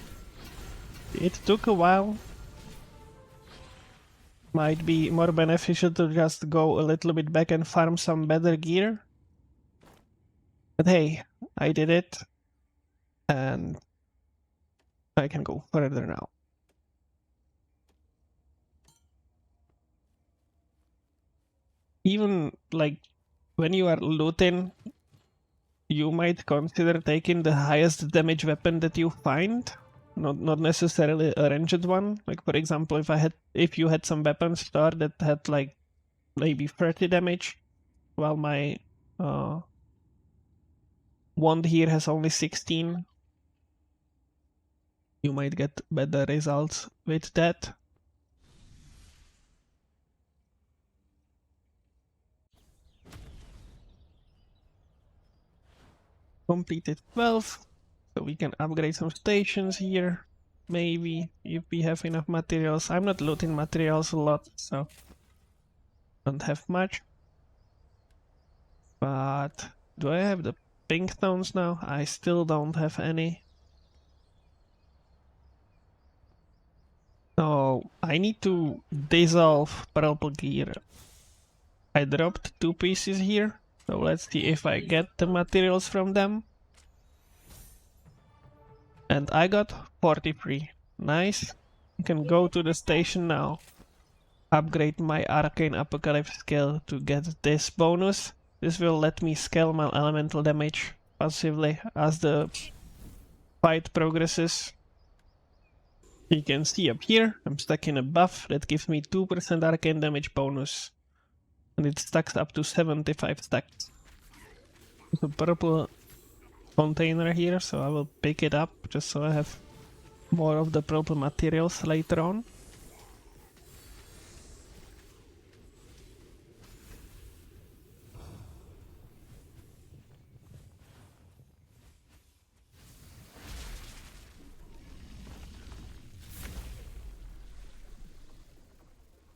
It took a while. Might be more beneficial to just go a little bit back and farm some better gear. But hey, I did it. And I can go further now. Even like when you are looting, you might consider taking the highest damage weapon that you find, not necessarily a ranged one. Like for example, if you had some weapon store that had like maybe 30 damage, while my wand here has only 16, you might get better results with that. Completed 12, so we can upgrade some stations here, maybe, if we have enough materials. I'm not looting materials a lot, so don't have much. But do I have the pink stones now? I still don't have any. So I need to dissolve purple gear. I dropped 2 pieces here, so let's see if I get the materials from them. And I got 43. Nice. I can go to the station now. Upgrade my Arcane Apocalypse skill to get this bonus. This will let me scale my elemental damage passively as the fight progresses. You can see up here, I'm stacking a buff that gives me 2% arcane damage bonus. And it stacks up to 75 stacks. There's a purple container here, so I will pick it up just so I have more of the purple materials later on.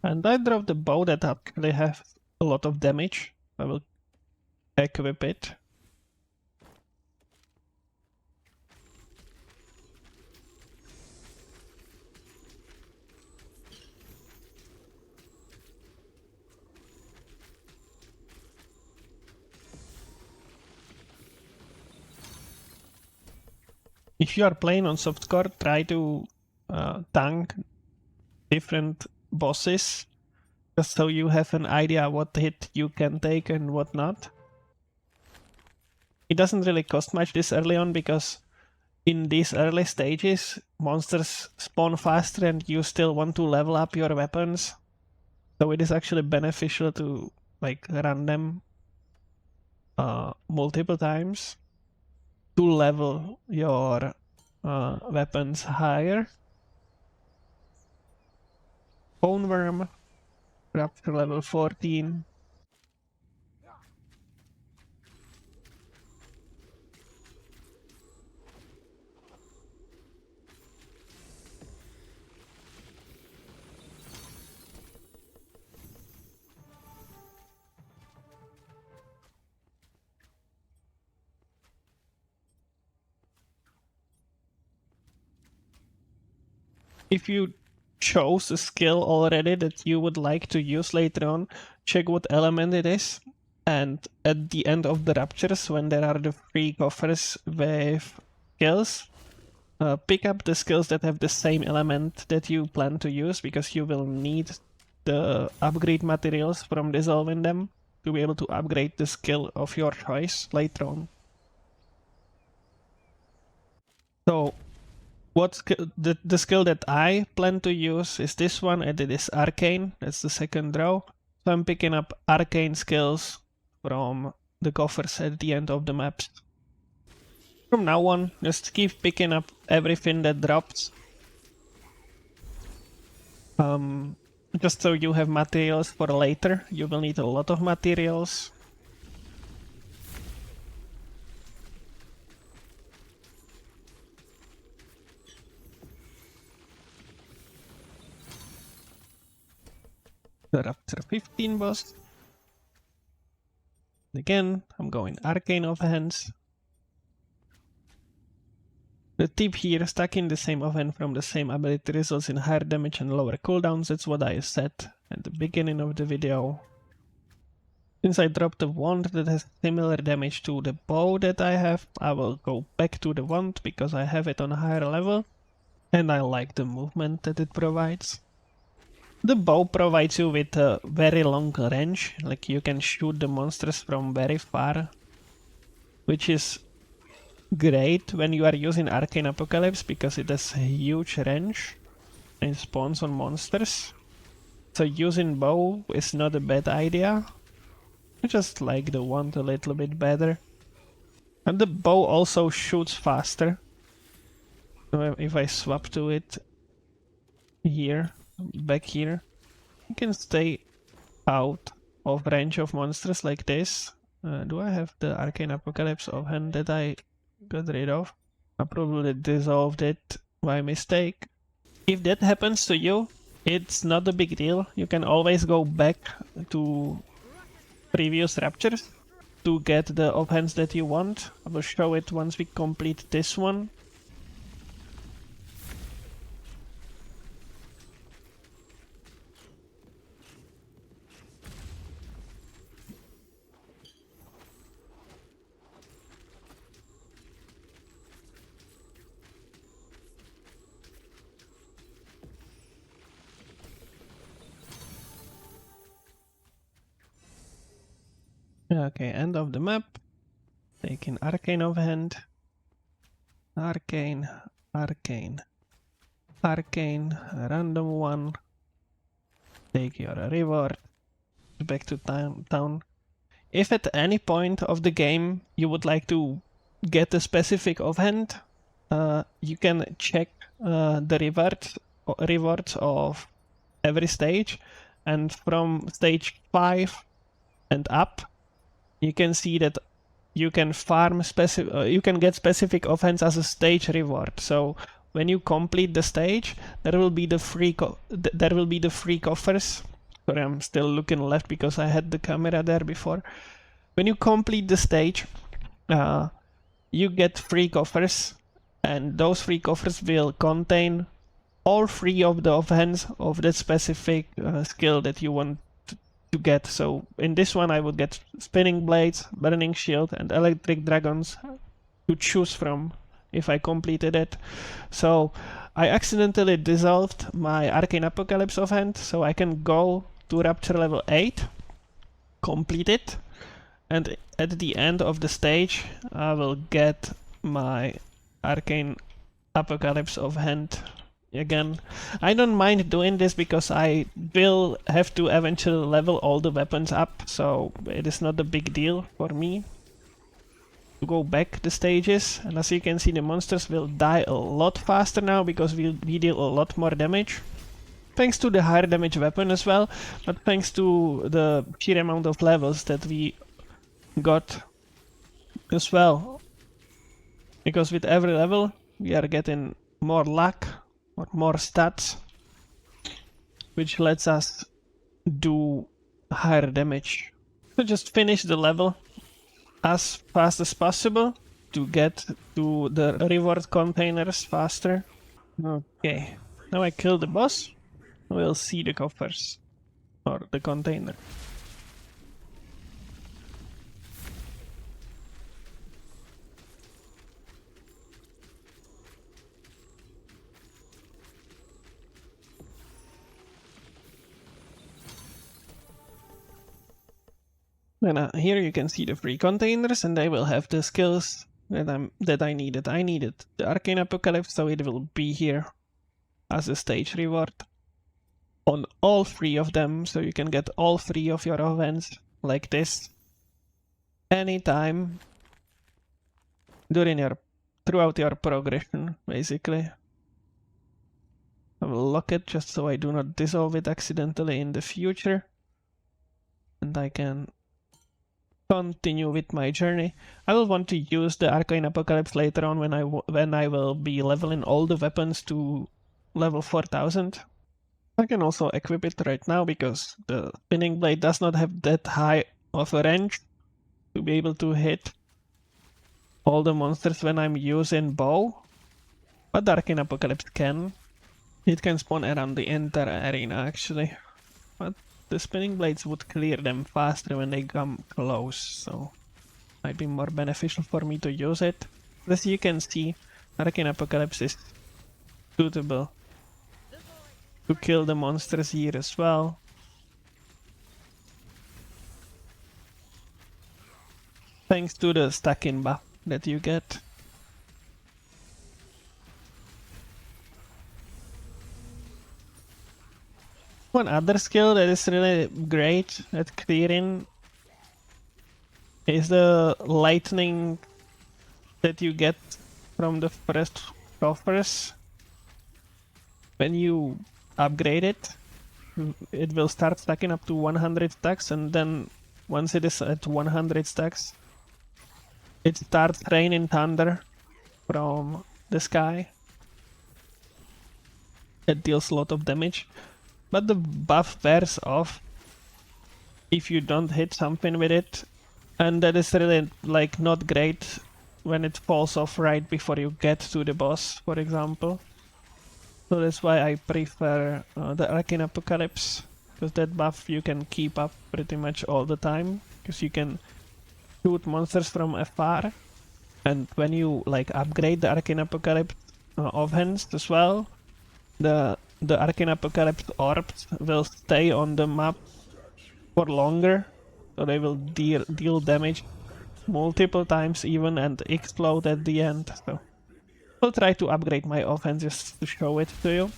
And I dropped the bow that actually has a lot of damage. I will equip it. If you are playing on softcore, try to tank different bosses, just so you have an idea what hit you can take and what not. It doesn't really cost much this early on, because in these early stages, monsters spawn faster and you still want to level up your weapons. So it is actually beneficial to like run them multiple times to level your weapons higher. Bone Worm, Rupture level 14. If you chose a skill already that you would like to use later on, check what element it is. And at the end of the Ruptures, when there are the free coffers with skills, pick up the skills that have the same element that you plan to use, because you will need the upgrade materials from dissolving them to be able to upgrade the skill of your choice later on. So the skill that I plan to use is this one, and it is Arcane. That's the second row. So I'm picking up Arcane skills from the coffers at the end of the maps. From now on, just keep picking up everything that drops. Just so you have materials for later. You will need a lot of materials. The Rupture 15 boss. Again, I'm going Arcane Offense. The tip here, stacking the same offense from the same ability results in higher damage and lower cooldowns. That's what I said at the beginning of the video. Since I dropped a wand that has similar damage to the bow that I have, I will go back to the wand because I have it on a higher level. And I like the movement that it provides. The bow provides you with a very long range, like you can shoot the monsters from very far, which is great when you are using Arcane Apocalypse because it has a huge range and spawns on monsters. So using bow is not a bad idea. I just like the wand a little bit better. And the bow also shoots faster. So if I swap to it here, back here, you can stay out of range of monsters like this. Do I have the Arcane Apocalypse offhand that I got rid of? I probably dissolved it by mistake. If that happens to you, it's not a big deal. You can always go back to previous Raptures to get the offense that you want. I will show it once we complete this one. Okay, end of the map. Taking Arcane offhand. Arcane, Arcane. arcane, a random one. Take your reward. Back to town. If at any point of the game you would like to get a specific offhand, you can check the rewards of every stage, and from stage 5 and up, you can see that you can farm you can get specific offense as a stage reward. So when you complete the stage, there will be the free coffers. Sorry, I'm still looking left because I had the camera there before. When you complete the stage, you get free coffers, and those free coffers will contain all three of the offense of that specific skill that you want to get. So in this one I would get spinning blades, burning shield, and electric dragons to choose from if I completed it. So I accidentally dissolved my Arcane Apocalypse offhand, so I can go to Rupture level 8, complete it, and at the end of the stage I will get my Arcane Apocalypse offhand again. I don't mind doing this because I will have to eventually level all the weapons up, so it is not a big deal for me to go back the stages. And as you can see, the monsters will die a lot faster now because we deal a lot more damage. Thanks to the higher damage weapon as well, but thanks to the sheer amount of levels that we got as well. Because with every level we are getting more luck or more stats, which lets us do higher damage. So just finish the level as fast as possible to get to the reward containers faster. Okay, now I kill the boss. We'll see the coffers or the container. And here you can see the free containers, and they will have the skills that I needed. I needed the Arcane Apocalypse, so it will be here as a stage reward on all three of them, so you can get all three of your events like this anytime throughout your progression, basically. I will lock it just so I do not dissolve it accidentally in the future, and I can continue with my journey. I will want to use the Arcane Apocalypse later on when I will be leveling all the weapons to level 4000. I can also equip it right now because the spinning blade does not have that high of a range to be able to hit all the monsters when I'm using bow, but the Arcane Apocalypse can. It can spawn around the entire arena actually, but the spinning blades would clear them faster when they come close, so might be more beneficial for me to use it. As you can see, Arcane Apocalypse is suitable to kill the monsters here as well. Thanks to the stacking buff that you get. One other skill that is really great at clearing is the lightning that you get from the first coffers. When you upgrade it, it will start stacking up to 100 stacks, and then once it is at 100 stacks, it starts raining thunder from the sky. It deals a lot of damage, but the buff wears off if you don't hit something with it, and that is really like not great when it falls off right before you get to the boss, for example. So that's why I prefer the Arcane Apocalypse, because that buff you can keep up pretty much all the time, because you can shoot monsters from afar, and when you like upgrade the Arcane Apocalypse offhand as well, the Arcane Apocalypse orbs will stay on the map for longer, so they will deal damage multiple times even and explode at the end. So I'll try to upgrade my offense just to show it to you.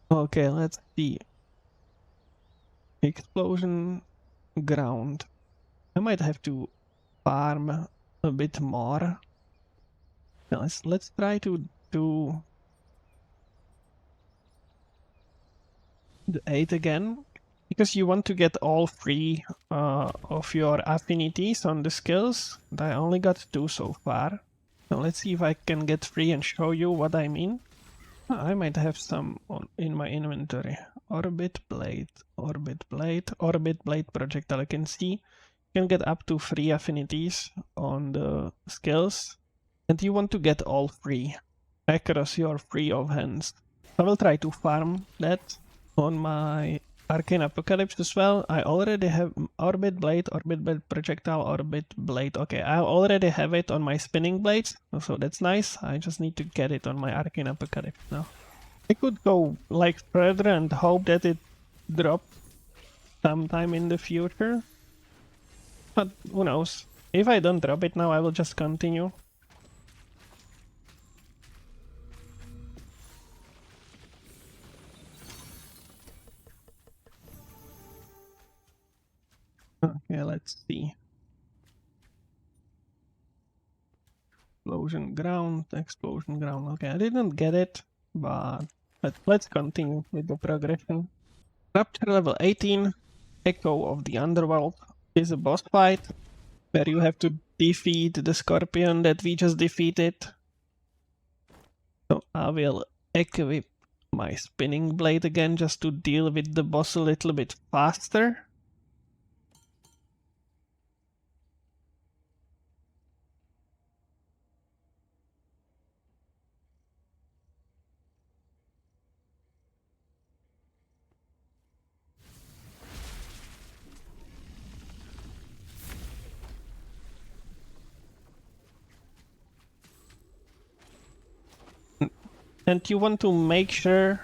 Okay, let's see. Explosion ground. I might have to farm a bit more. Now let's try to do the 8 again. Because you want to get all 3 of your affinities on the skills. And I only got 2 so far. Now let's see if I can get 3 and show you what I mean. I might have some in my inventory. Orbit blade, orbit blade, orbit blade projectile. I can see you can get up to 3 affinities on the skills. And you want to get all 3 across your 3 of hands. I will try to farm that on my Arcane Apocalypse as well. I already have Orbit Blade Projectile, Orbit Blade. Okay, I already have it on my Spinning Blades, so that's nice. I just need to get it on my Arcane Apocalypse now. I could go like further and hope that it drops sometime in the future. But who knows? If I don't drop it now, I will just continue. Okay, let's see. Explosion ground. Okay, I didn't get it, but let's continue with the progression. Rupture level 18, Echo of the Underworld, is a boss fight where you have to defeat the scorpion that we just defeated. So I will equip my spinning blade again just to deal with the boss a little bit faster. And you want to make sure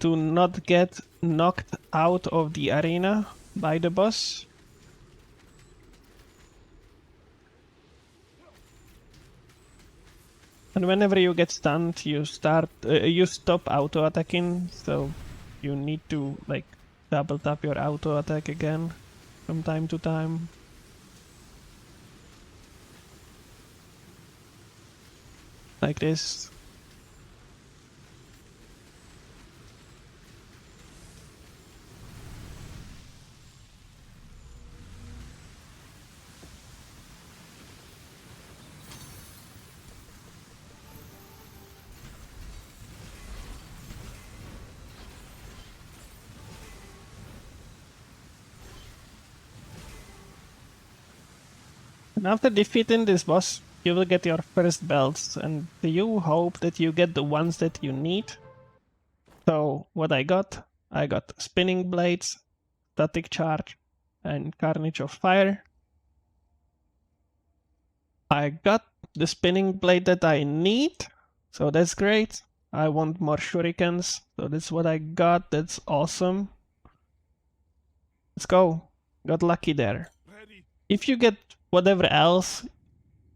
to not get knocked out of the arena by the boss. And whenever you get stunned, you stop auto attacking, so you need to like double tap your auto attack again from time to time. Like this. And after defeating this boss, you will get your first belts, and you hope that you get the ones that you need. So what I got spinning blades, static charge, and carnage of fire. I got the spinning blade that I need, so that's great. I want more shurikens, so that's what I got. That's awesome. Let's go. Got lucky there. If you get whatever else,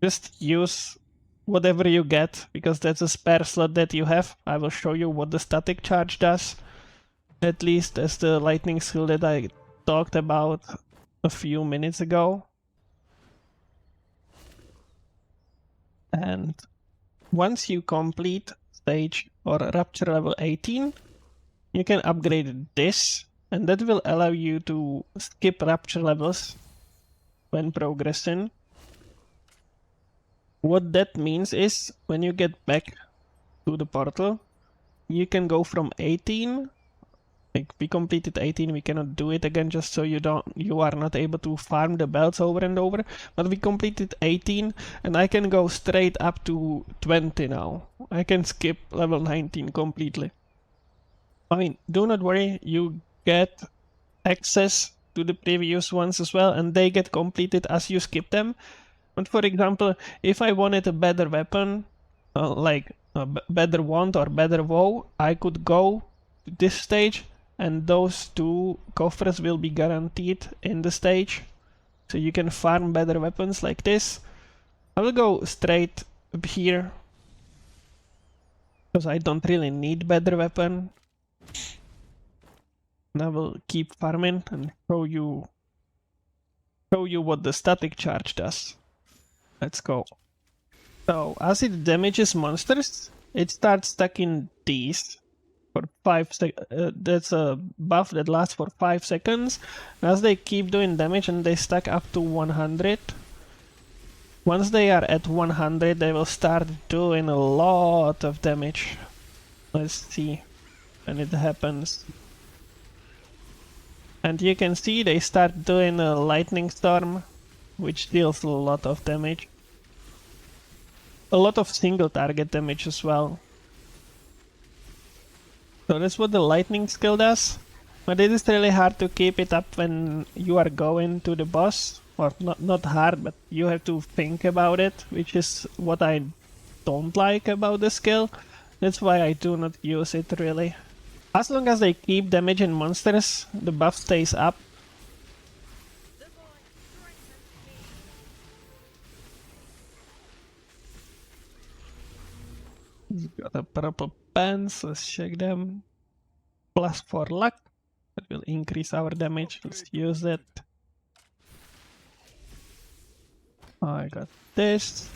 just use whatever you get, because that's a spare slot that you have. I will show you what the static charge does, at least as the lightning skill that I talked about a few minutes ago. And once you complete stage or Rupture level 18, you can upgrade this, and that will allow you to skip Rupture levels when progressing. What that means is, when you get back to the portal, you can go from 18 Like we completed 18, we cannot do it again just so you are not able to farm the belts over and over. But we completed 18 and I can go straight up to 20 now. I can skip level 19 completely. I mean, do not worry, you get access to the previous ones as well, and they get completed as you skip them. But for example, if I wanted a better weapon, like a better wand or better bow, I could go to this stage, and those two coffers will be guaranteed in the stage. So you can farm better weapons like this. I will go straight up here, because I don't really need better weapon. And I will keep farming and show you what the static charge does. Let's go. So as it damages monsters, it starts stacking these for 5 seconds. That's a buff that lasts for 5 seconds. As they keep doing damage and they stack up to 100. Once they are at 100, they will start doing a lot of damage. Let's see when it happens. And you can see they start doing a lightning storm, which deals a lot of damage. A lot of single target damage as well. So that's what the lightning skill does. But it is really hard to keep it up when you are going to the boss. Or not hard, but you have to think about it, which is what I don't like about the skill. That's why I do not use it really. As long as they keep damaging monsters, the buff stays up. Got a purple pants, let's check them. Plus 4 luck, that will increase our damage, let's use it. I got this.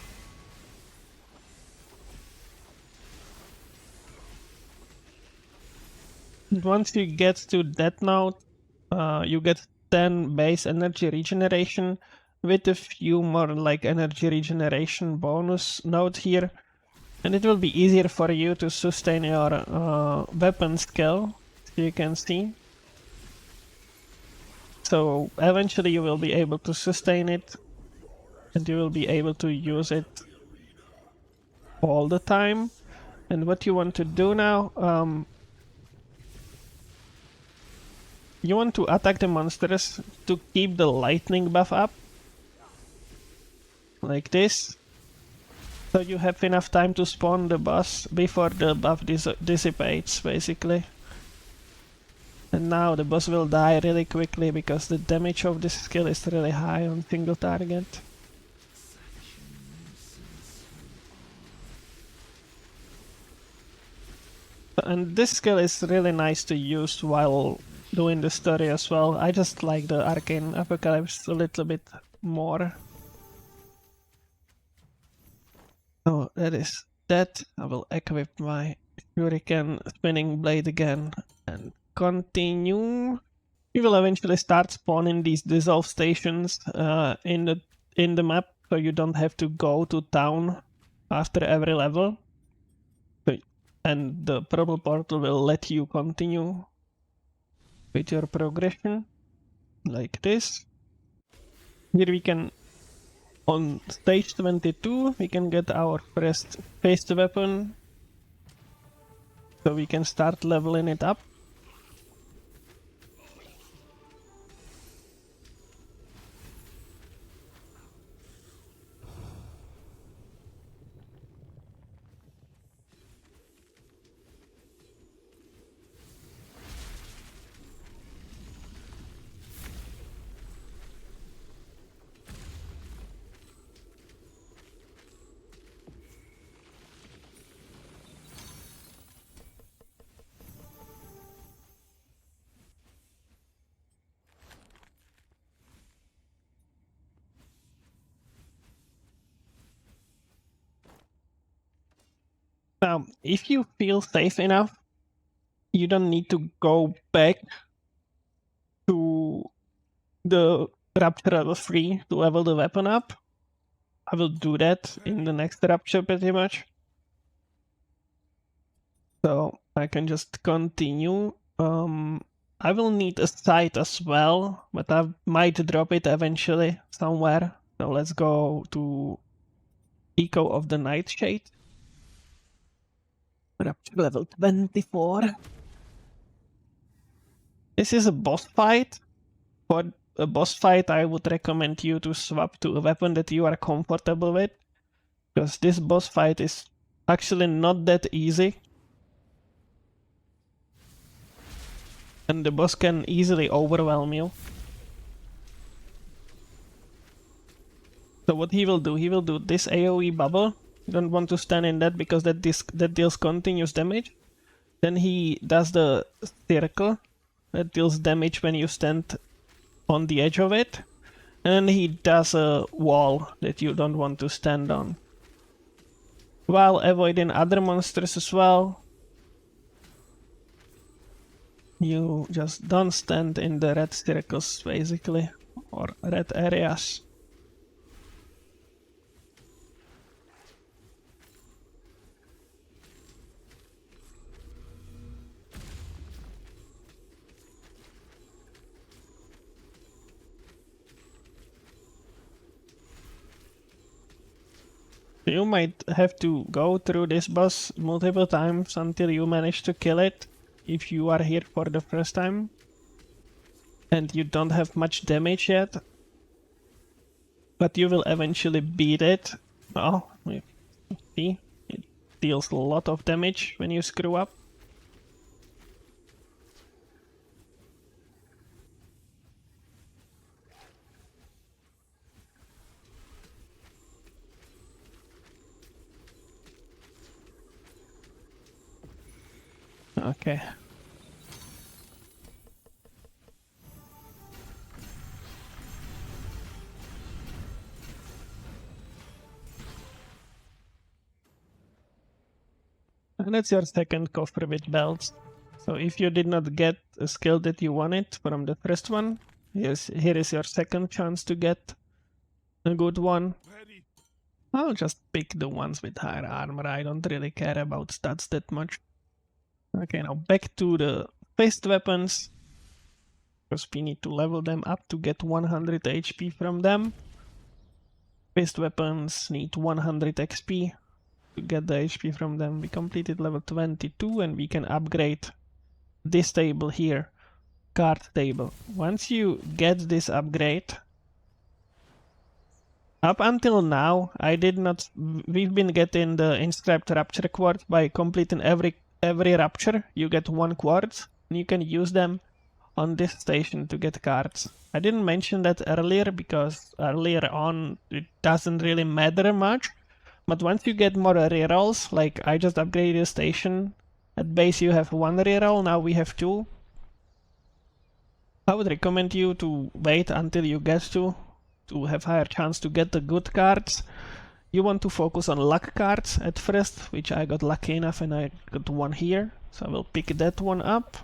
And once you get to that node, you get 10 base energy regeneration with a few more like energy regeneration bonus node here. And it will be easier for you to sustain your weapon skill, as you can see. So eventually you will be able to sustain it, and you will be able to use it all the time. And what you want to do now, you want to attack the monsters to keep the lightning buff up. Like this. So you have enough time to spawn the boss before the buff dissipates, basically. And now the boss will die really quickly because the damage of this skill is really high on single target. And this skill is really nice to use while doing the story as well. I just like the Arcane Apocalypse a little bit more. So that is that. I will equip my Shuriken Spinning Blade again and continue. We will eventually start spawning these dissolve stations in the map, so you don't have to go to town after every level. And the purple portal will let you continue with your progression, like this. Here we can, on stage 22, we can get our first phased weapon, so we can start leveling it up. Now, if you feel safe enough, you don't need to go back to the Rupture level 3 to level the weapon up. I will do that in the next Rupture pretty much. So I can just continue I will need a site as well, but I might drop it eventually somewhere. So let's go to Echo of the Nightshade. Rupture level 24. This is a boss fight. For a boss fight, I would recommend you to swap to a weapon that you are comfortable with, because this boss fight is actually not that easy. And the boss can easily overwhelm you. So what he will do this AoE bubble. You don't want to stand in that because that deals continuous damage. Then he does the circle that deals damage when you stand on the edge of it. And then he does a wall that you don't want to stand on, while avoiding other monsters as well. You just don't stand in the red circles, basically, or red areas. You might have to go through this boss multiple times until you manage to kill it, if you are here for the first time and you don't have much damage yet. But you will eventually beat it. Oh, see? It deals a lot of damage when you screw up. Okay. And that's your second coffer with belts. So if you did not get a skill that you wanted from the first one, here is your second chance to get a good one. I'll just pick the ones with higher armor. I don't really care about stats that much. Okay, now back to the fist weapons, because we need to level them up to get 100 HP from them. Fist weapons need 100 XP to get the HP from them. We completed level 22 and we can upgrade this table here, card table. Once you get this upgrade, up until now, we've been getting the inscribed Rupture quartz by completing every Rupture. You get 1 quartz, and you can use them on this station to get cards. I didn't mention that earlier because earlier on it doesn't really matter much. But once you get more rerolls, like I just upgraded the station, at base you have 1 reroll, now we have 2. I would recommend you to wait until you get to have higher chance to get the good cards. You want to focus on luck cards at first, which I got lucky enough and I got 1 here, so I will pick that one up.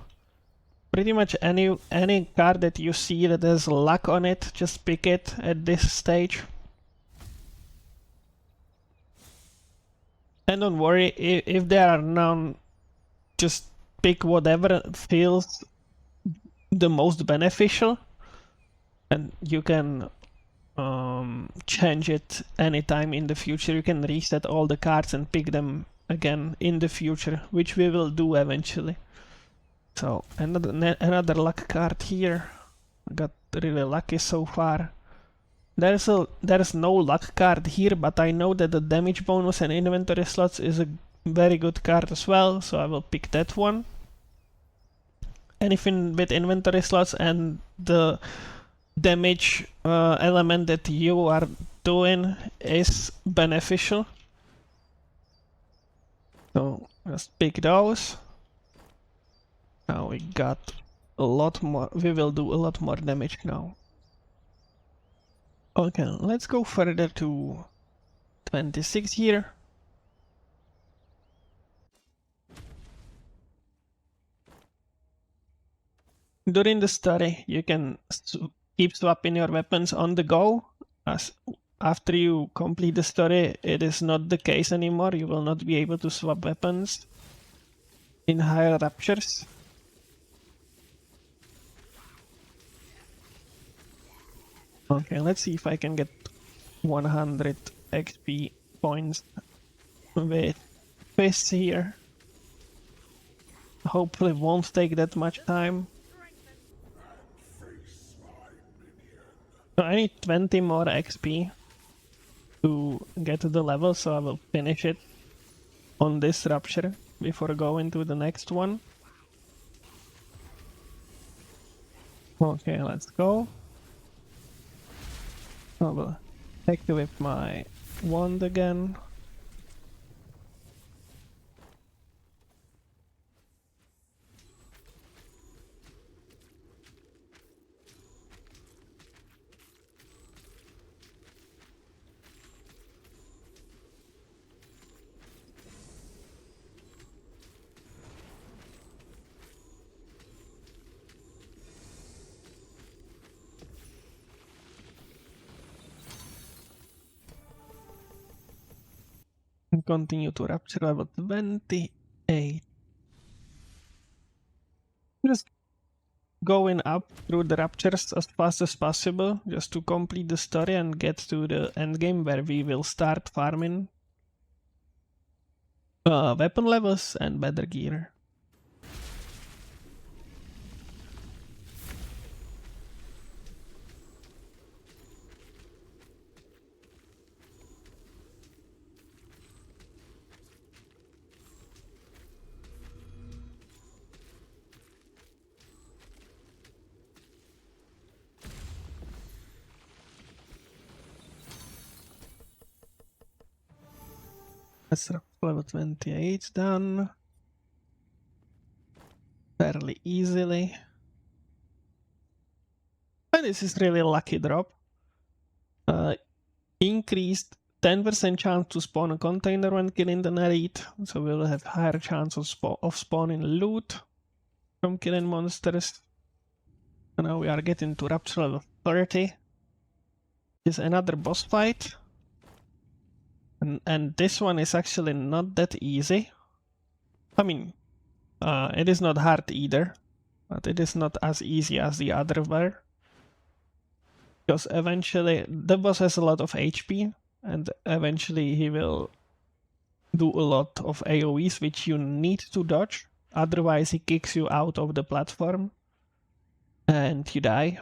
Pretty much any card that you see that has luck on it, just pick it at this stage. And don't worry, if there are none, just pick whatever feels the most beneficial, and you can change it anytime in the future. You can reset all the cards and pick them again in the future, which we will do eventually. So another luck card here. I got really lucky so far. There's no luck card here, but I know that the damage bonus and inventory slots is a very good card as well, so I will pick that one. Anything with inventory slots and the damage element that you are doing is beneficial. So just pick those. Now we got a lot more. We will do a lot more damage now. Okay, let's go further to 26 here. During the study, you can keep swapping your weapons on the go. As after you complete the story, it is not the case anymore. You will not be able to swap weapons in higher ruptures. Okay, let's see if I can get 100 XP points with fists here. Hopefully won't take that much time. So I need 20 more XP to get to the level, so I will finish it on this Rupture before going to the next one. Okay, let's go. I will activate my wand again. And continue to Rupture level 28. Just going up through the Ruptures as fast as possible, just to complete the story and get to the end game where we will start farming weapon levels and better gear. That's level 28 done. Fairly easily. And this is really a lucky drop. Increased 10% chance to spawn a container when killing an elite, so we'll have higher chance of spawning loot from killing monsters. And now we are getting to Rupture level 30. Is another boss fight. And this one is actually not that easy. I mean, it is not hard either, but it is not as easy as the other were. Because eventually, the boss has a lot of HP, and eventually he will do a lot of AoEs which you need to dodge, otherwise he kicks you out of the platform and you die.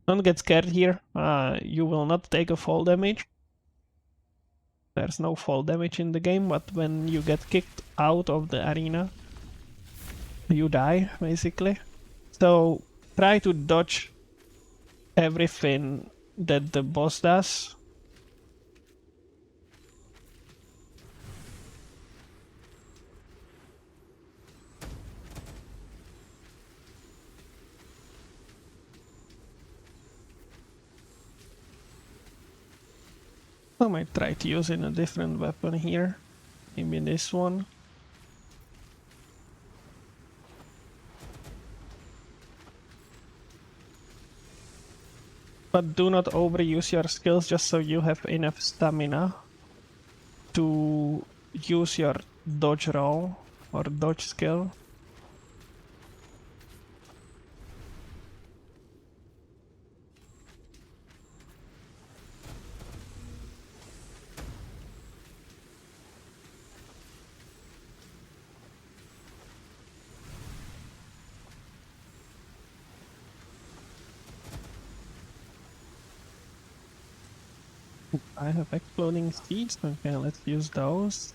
Don't get scared here, you will not take a fall damage. There's no fall damage in the game, but when you get kicked out of the arena, you die, basically. So try to dodge everything that the boss does. I might try to use a different weapon here. Maybe this one. But do not overuse your skills just so you have enough stamina to use your dodge roll or dodge skill. I have exploding seeds, okay, let's use those.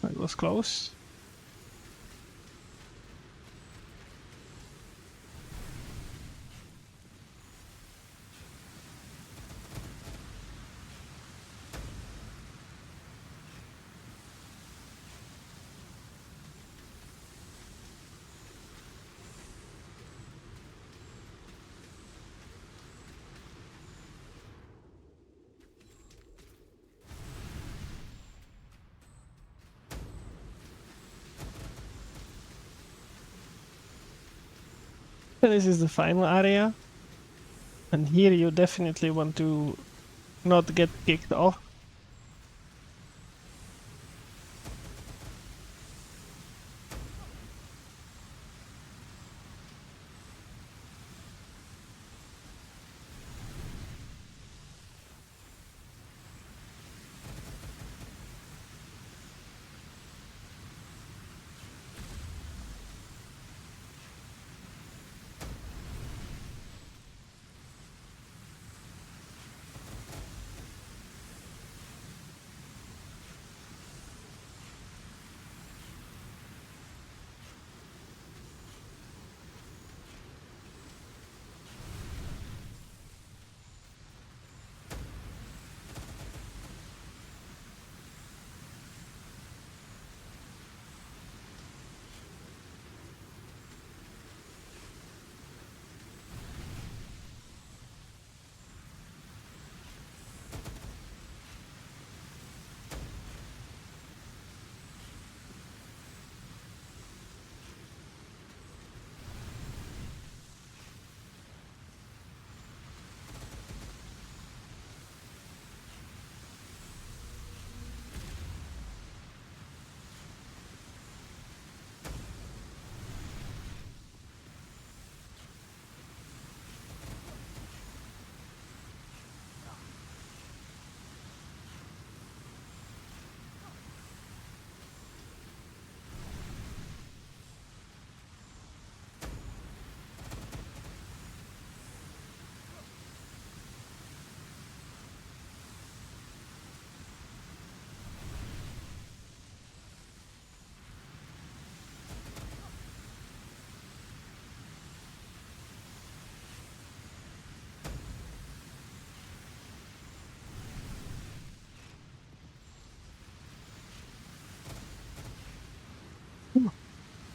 It was close. And this is the final area. And here you definitely want to not get kicked off.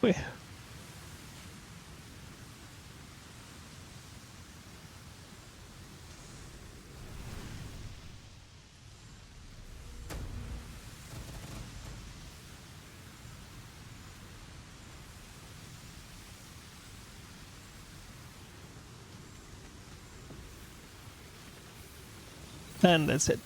Wait. And that's it.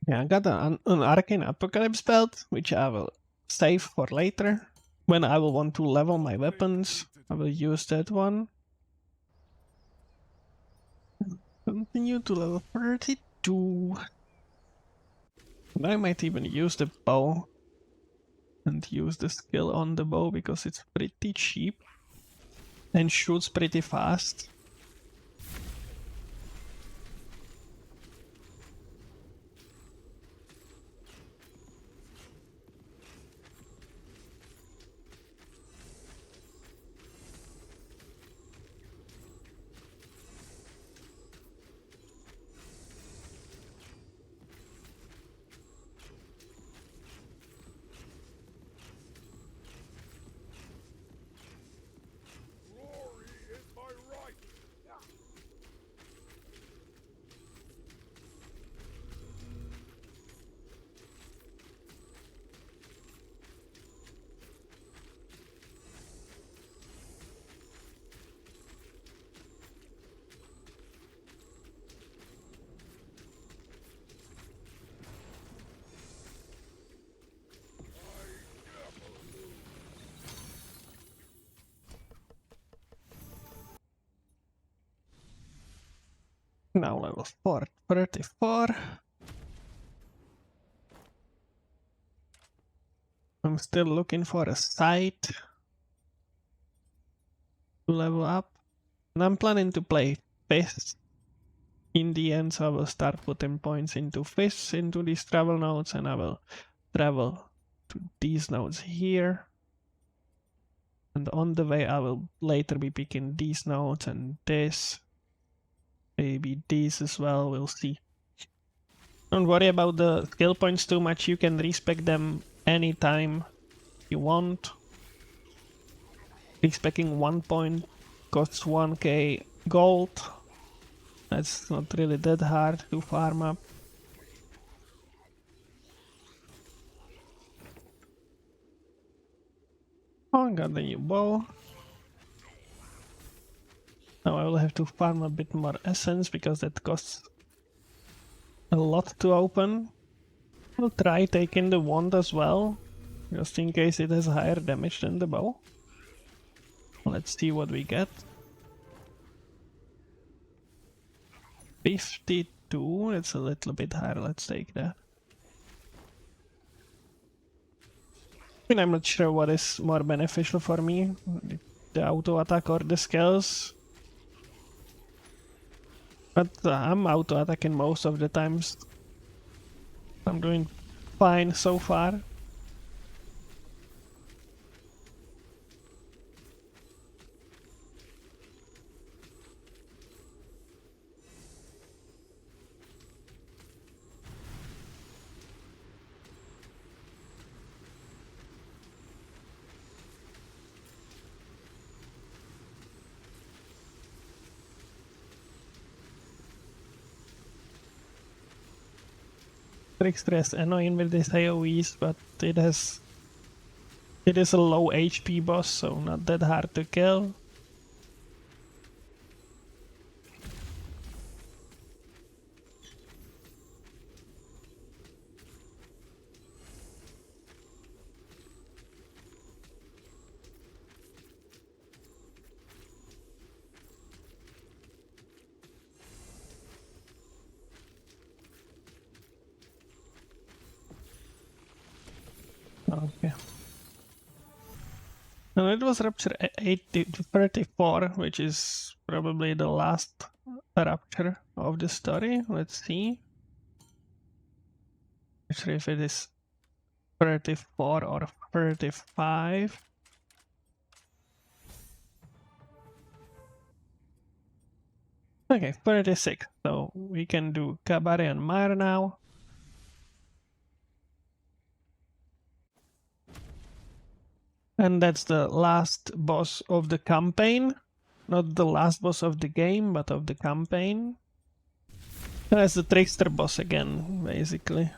Yeah, I got an Arcane Apocalypse belt, which I will save for later. When I will want to level my weapons, I will use that one. Continue to level 32. And I might even use the bow and use the skill on the bow because it's pretty cheap and shoots pretty fast. Glory is my right. Now level 34. I'm still looking for a site to level up. And I'm planning to play fish in the end, so I will start putting points into fish into these travel nodes, and I will travel to these nodes here. And on the way I will later be picking these nodes and this. Maybe these as well, we'll see. Don't worry about the skill points too much, you can respec them anytime you want. Respecing 1 point costs 1k gold. That's not really that hard to farm up. Oh, I got the new bow. Now I will have to farm a bit more essence because that costs a lot to open. I'll try taking the wand as well, just in case it has higher damage than the bow. Let's see what we get. 52, it's a little bit higher, let's take that. I mean, I'm not sure what is more beneficial for me, the auto attack or the skills. But I'm auto attacking most of the times. I'm doing fine so far. Trickster is annoying with this AoEs, but it is a low HP boss, so not that hard to kill. Okay. And it was Rupture 34, which is probably the last Rupture of the story. Let's see. Not sure if it is 34 or 35. Okay, 36. So we can do Cabaret and Mar now. And that's the last boss of the campaign. Not the last boss of the game, but of the campaign. That's the Trickster boss again, basically.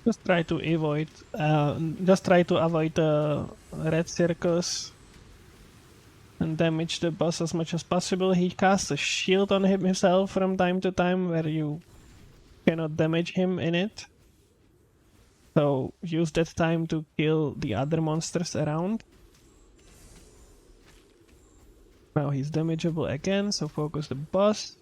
Just try to avoid, red circles and damage the boss as much as possible. He casts a shield on himself from time to time where you cannot damage him in it. So use that time to kill the other monsters around. Now he's damageable again, so focus the boss.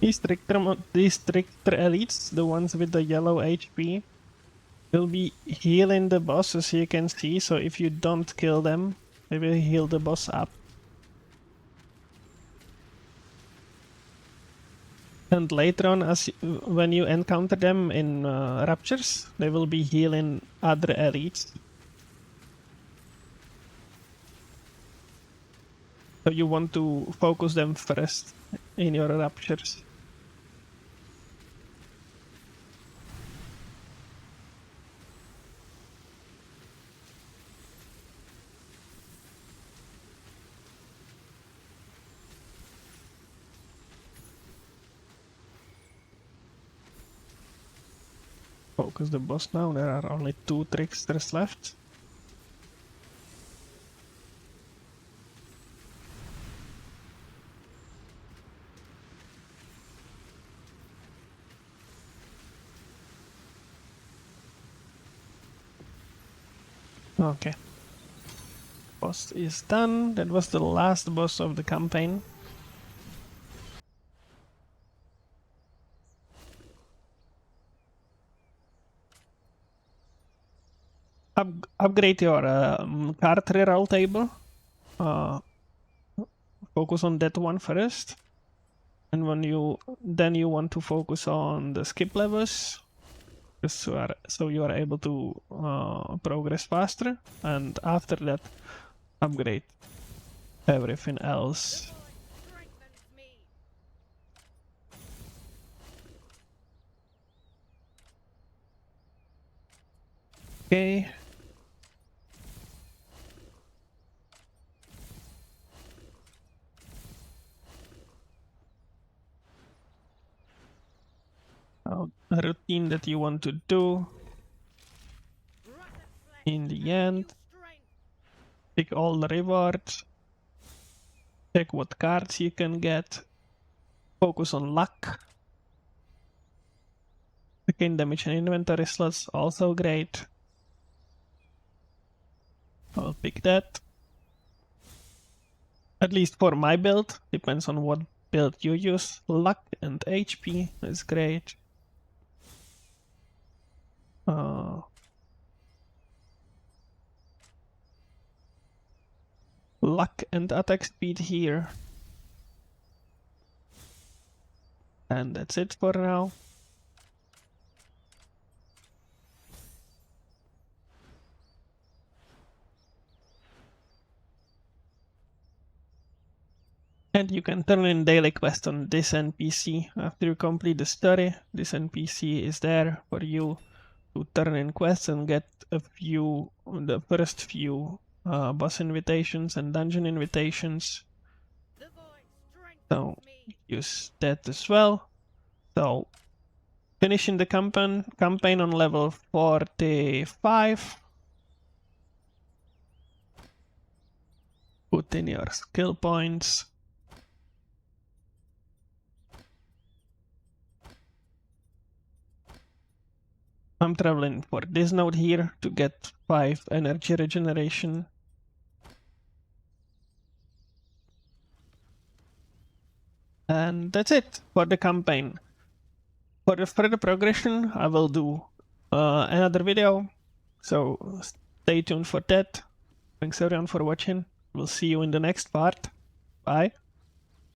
These Trickster elites, the ones with the yellow HP, will be healing the boss, as you can see, so if you don't kill them, they will heal the boss up. And later on, when you encounter them in Ruptures, they will be healing other elites. So you want to focus them first in your Ruptures. Focus the boss now, there are only 2 tricksters left. Okay. Boss is done. That was the last boss of the campaign. Upgrade your card reroll table. Focus on that one first. And then you want to focus on the skip levels. So you are able to progress faster. And after that, upgrade everything else. Okay. A routine that you want to do in the end. Pick all the rewards. Check what cards you can get. Focus on luck. Gain damage and inventory slots, also great. I'll pick that. At least for my build, depends on what build you use. Luck and HP is great. Luck and attack speed here. And that's it for now. And you can turn in daily quest on this NPC. After you complete the story, this NPC is there for you to turn in quests and get the first few boss invitations and dungeon invitations. So use that as well. So finishing the campaign on level 45. Put in your skill points. I'm traveling for this node here to get 5 energy regeneration. And that's it for the campaign. For the further progression, I will do another video, so stay tuned for that. Thanks everyone for watching. We'll see you in the next part. Bye.